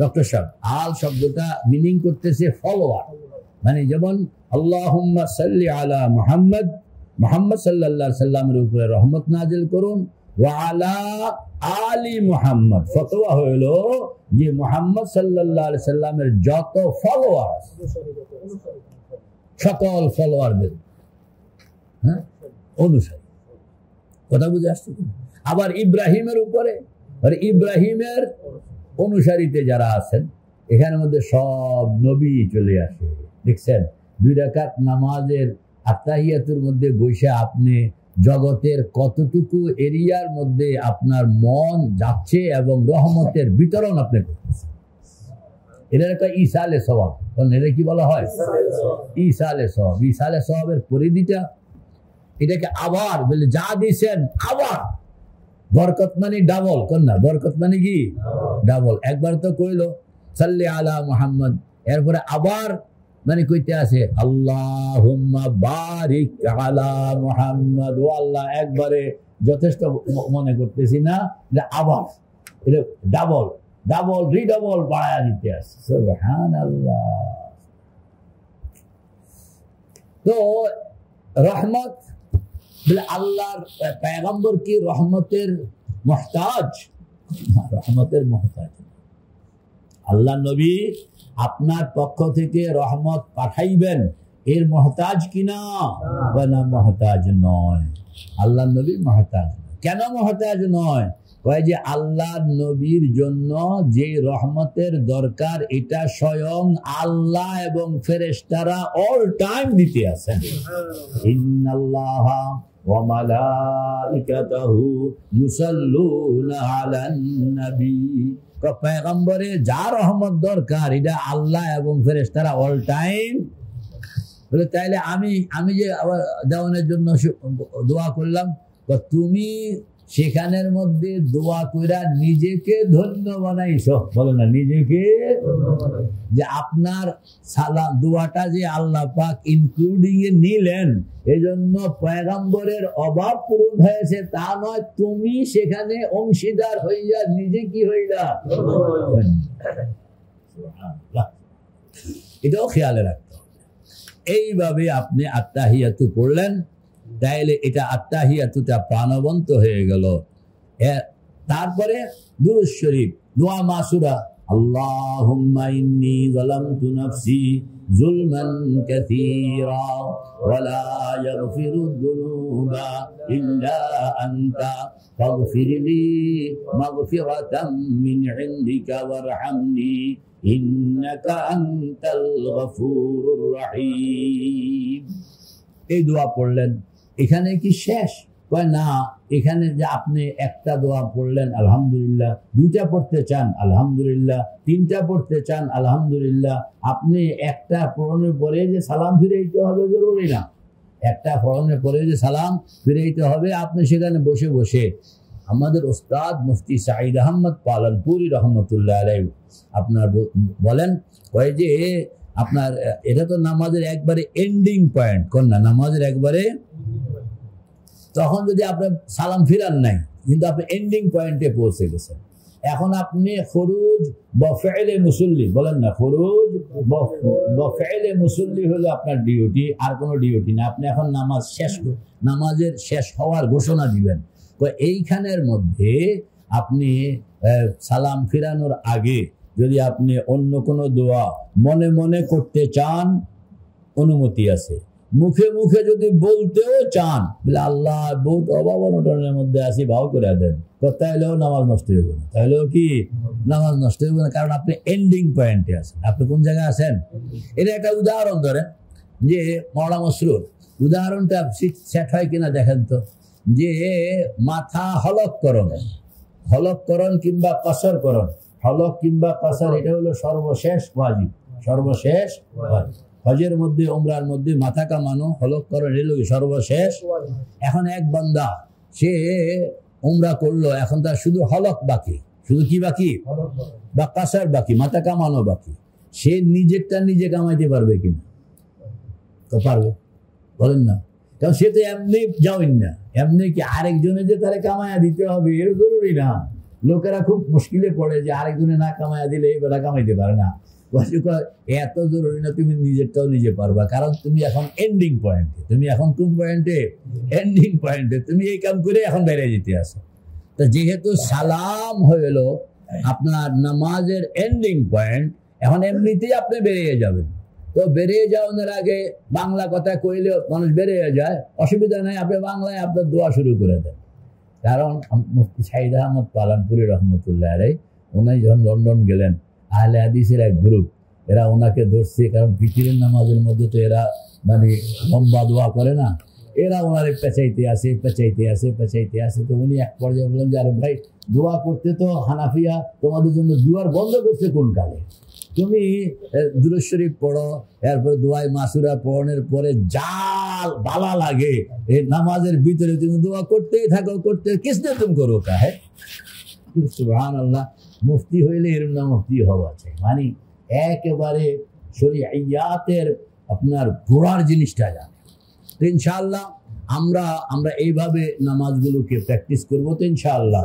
ডক্টর সাহেব আল শব্দটা মিনিং করতেছে ফলোয়ার মানে যেমন আল্লাহুম্মা সাল্লি আলা মুহাম্মদ মুহাম্মদ সাল্লাল্লাহু আলাইহি সাল্লামের উপরে রহমত নাজিল করুন ওয়া আলা আলি মুহাম্মদ ফতোয়া হলো যে মুহাম্মদ সাল্লাল্লাহু আলাইহি সাল্লামের যত ফলোয়ার সকল ফলোয়ারদের হ্যাঁ অনুসারী কথা বুঝে আসছে আবার ইব্রাহিমের উপরে আর ইব্রাহিমের অনুসারীতে যারা আছেন এখানের মধ্যে সব নবী চলে আসে দেখছেন 2 রাকাত নামাজের আত্তাহিয়াতুর মধ্যে বসে আপনি জগতের কতটুকু এরিয়ার মধ্যে আপনার মন যাচ্ছে এবং রহমতের বিতরণ আপনি করতেছেন এটা একটা ইসালে সওয়াব এটা কি বলা হয় ইসালে সওয়াব ইসালে সওয়াবের পরিধিটা এটাকে আবার বলে যা দিয়েছেন আবার বরকত মানে ডাবল কন্যা বরকত মানে কি ডাবল একবার তো কইলো সাল্লি আলা মুহাম্মদ এরপরে আবার মানে কইতে আছে আল্লাহুম্মা বারিক আলা মুহাম্মদ ও আল্লাহ একবারে যথেষ্ট মনে করতেছি না যে আবার এটা ডাবল ডাবল রিডবল বাড়ায়া দিতে আছে সুবহানাল্লাহ তো রহমত বলে আল্লাহর পয়গম্বর কি রহমতের মুহতাজ রহমতের মুহতাজ আল্লাহ নবী আপনার পক্ষ থেকে রহমত পাঠাইবেন এর মুহতাজ কিনা না মুহতাজ নয় আল্লাহ নবী মুহতাজ কেন মুহতাজ নয় কয় যে আল্লাহ নবীর জন্য যে রহমতের দরকার এটা স্বয়ং আল্লাহ এবং ফেরেশতারা অল টাইম দিতে আছেন ইন্নাল্লাহা ওয়া মালাইকাতাহু ইউসাল্লুনা আলান নবী পয়গম্বরে যা রহমত দরকার এটা আল্লাহ এবং ফেরেশতারা অল টাইম বলে তাইলে আমি যে আবার দেওয়ানের জন্য দোয়া করলাম তুমি সেখানের মধ্যে দোয়া কইরা নিজেকে ধন্য বানাইছো বলে না নিজেকে যে আপনার সালাম দোয়াটা যে আল্লাহ পাক ইনক্লুডিং এ নিলেন এজন্য পয়গম্বরের অভাব পূরণ হয়েছে তা নয় তুমি সেখানে অংশীদার হইয়া নিজে কি হইলা এটাও খেয়ালে রাখতে হবে এইভাবে আপনি আত্তাহিয়াতু পড়লেন তাইলে এটা আত্তাহিয়াতুটা প্রাণবন্ত হয়ে গেল তারপরে দুরূদ শরীফ দোয়া মাসুরা আল্লাহুম্মা ইন্নী যালামতু নাফসি যুলমান কাসীরা ওয়া লা ইয়াগফিরুদ যুনুবা ইল্লা আনতা ফাগফিরলি মাগফিরাতাম মিন ইনদিকা ওয়ারহামনি ইন্নাকা আনতাল গফুরুর রহিম এই দোয়া পড়লেন এখানে কি শেষ কয় না এখানে যে আপনি একটা দোয়া পড়লেন আলহামদুলিল্লাহ দুইটা পড়তে চান আলহামদুলিল্লাহ তিনটা পড়তে চান আলহামদুলিল্লাহ আপনি একটা পড়ানোর পরে যে সালাম ফিরাইতে হবে জরুরি না একটা পড়ানোর পরে যে সালাম ফিরাইতে হবে আপনি সেখানে বসে বসে আমাদের ওস্তাদ মুফতি সাঈদ আহমদ পালানপুরি রহমতুল্লাহ আলাইহি আপনার বলেন কয় যে আপনার এটা তো নামাজের একবারে এন্ডিং পয়েন্ট কোন না নামাজের একবারে তখন যদি আপনি সালাম ফিরান নাই কিন্তু আপনি এন্ডিং পয়েন্টে পৌঁছে গেছেন এখন আপনি খুরুজ বা ফি'লে মুসল্লি বলেন না খুরুজ বা ফি'লে মুসল্লি হলো আপনার ডিউটি আর কোনো ডিউটি না আপনি এখন নামাজ শেষ নামাজের শেষ হওয়ার ঘোষণা দিবেন তো এইখানের মধ্যে আপনি সালাম ফিরানোর আগে যদি আপনি অন্য কোনো দোয়া মনে মনে করতে চান অনুমতি আছে মুখে মুখে যদি বলতেও চান বলে আল্লাহ বহুত অভাব অনটনের মধ্যে আসি ভাও করে দেন তাইলেও নামাজ নষ্ট হইব না তাইলেও কি নামাজ নষ্ট হইব না কারণ আপনি এন্ডিং পয়েন্টে আছেন আপনি কোন জায়গায় আছেন এটা একটা উদাহরণ ধরেন যে মওলানা মসরুর উদাহরণটা সেট হয় কিনা দেখেন তো যে মাথা হলককরণ কিংবা কসরকরণ হলক কিংবা কাসার এটা হলো সর্বশেষ ওয়াজিব, সর্বশেষ ওয়াজিব। হজের মধ্যে উমরার মধ্যে মাথা কামানো হলক করা হলো সর্বশেষ। এখন এক বান্দা সে উমরা করলো, এখন তার শুধু হলক বাকি, শুধু কি বাকি? বা কাসার বাকি, মাথা কামানো বাকি। সে নিজেরটা নিজে কামাইতে পারবে কিনা? তো পারবে, বলেন না? কারণ সে তো এমনি যাওয়েন না, এমনি কি আরেকজনে যে তারা কামাইয়া দিতে হবে এর জরুরি না। লোকেরা খুব মুশকিলে পড়ে যে আরেকজনে না কামাইয়া দিলে এই বেলা কামাইতে পারে না। এত জরুরি না, তুমি নিজেরটাও নিজে পারবা, কারণ তুমি এখন এন্ডিং পয়েন্টে। তুমি এখন কোন পয়েন্টে? এন্ডিং পয়েন্টে। তুমি এই কাম করে এখন বেরিয়ে যেতে আসো। তো যেহেতু সালাম হইল আপনার নামাজের এন্ডিং পয়েন্ট, এখন এমনিতেই আপনি বেরিয়ে যাবেন। তো বেরিয়ে যাওয়ার আগে বাংলা কথা কইলে মানুষ বেরিয়ে যায়, অসুবিধা নাই, আপনি বাংলায় আপনার দোয়া শুরু করে দেন। কারণ মুফতি শাহিদ আহমদ পালানপুরি রহমতুল্লাহ আলাইহি উনি যখন লন্ডন গেলেন, আহলে হাদিসের এক গ্রুপ এরা ওনাকে ধরছে, কারণ ফিতরের নামাজের মধ্যে তো এরা মানে লম্বা দোয়া করে না, এরা ওনারে পেঁচাইতে আসে পেঁচাইতে আসে পেঁচাইতে আসে। তো উনি এক পর্যায়ে বললেন যে আরে ভাই, দোয়া করতে তো হানাফিয়া তোমাদের জন্য দুয়ার বন্ধ করছে কোন কালে? তুমি দুরূদ শরীফ পড়ো, এরপরে দোয়ায় মাসুরা পড়ানোর পরে জাল বালা লাগে এই নামাজের ভিতরে তুমি দোয়া করতেই থাকো, করতে কিসনে তুমি করো কাহে। সুবহানাল্লাহ। মুফতি হইলে এরম না মুফতি হওয়া চাই, মানে একেবারে শরীয়তের আপনার গোড়ার জিনিসটা জানে। তো ইনশাআল্লাহ আমরা এইভাবে নামাজগুলোকে প্র্যাকটিস করবো তো ইনশাআল্লাহ।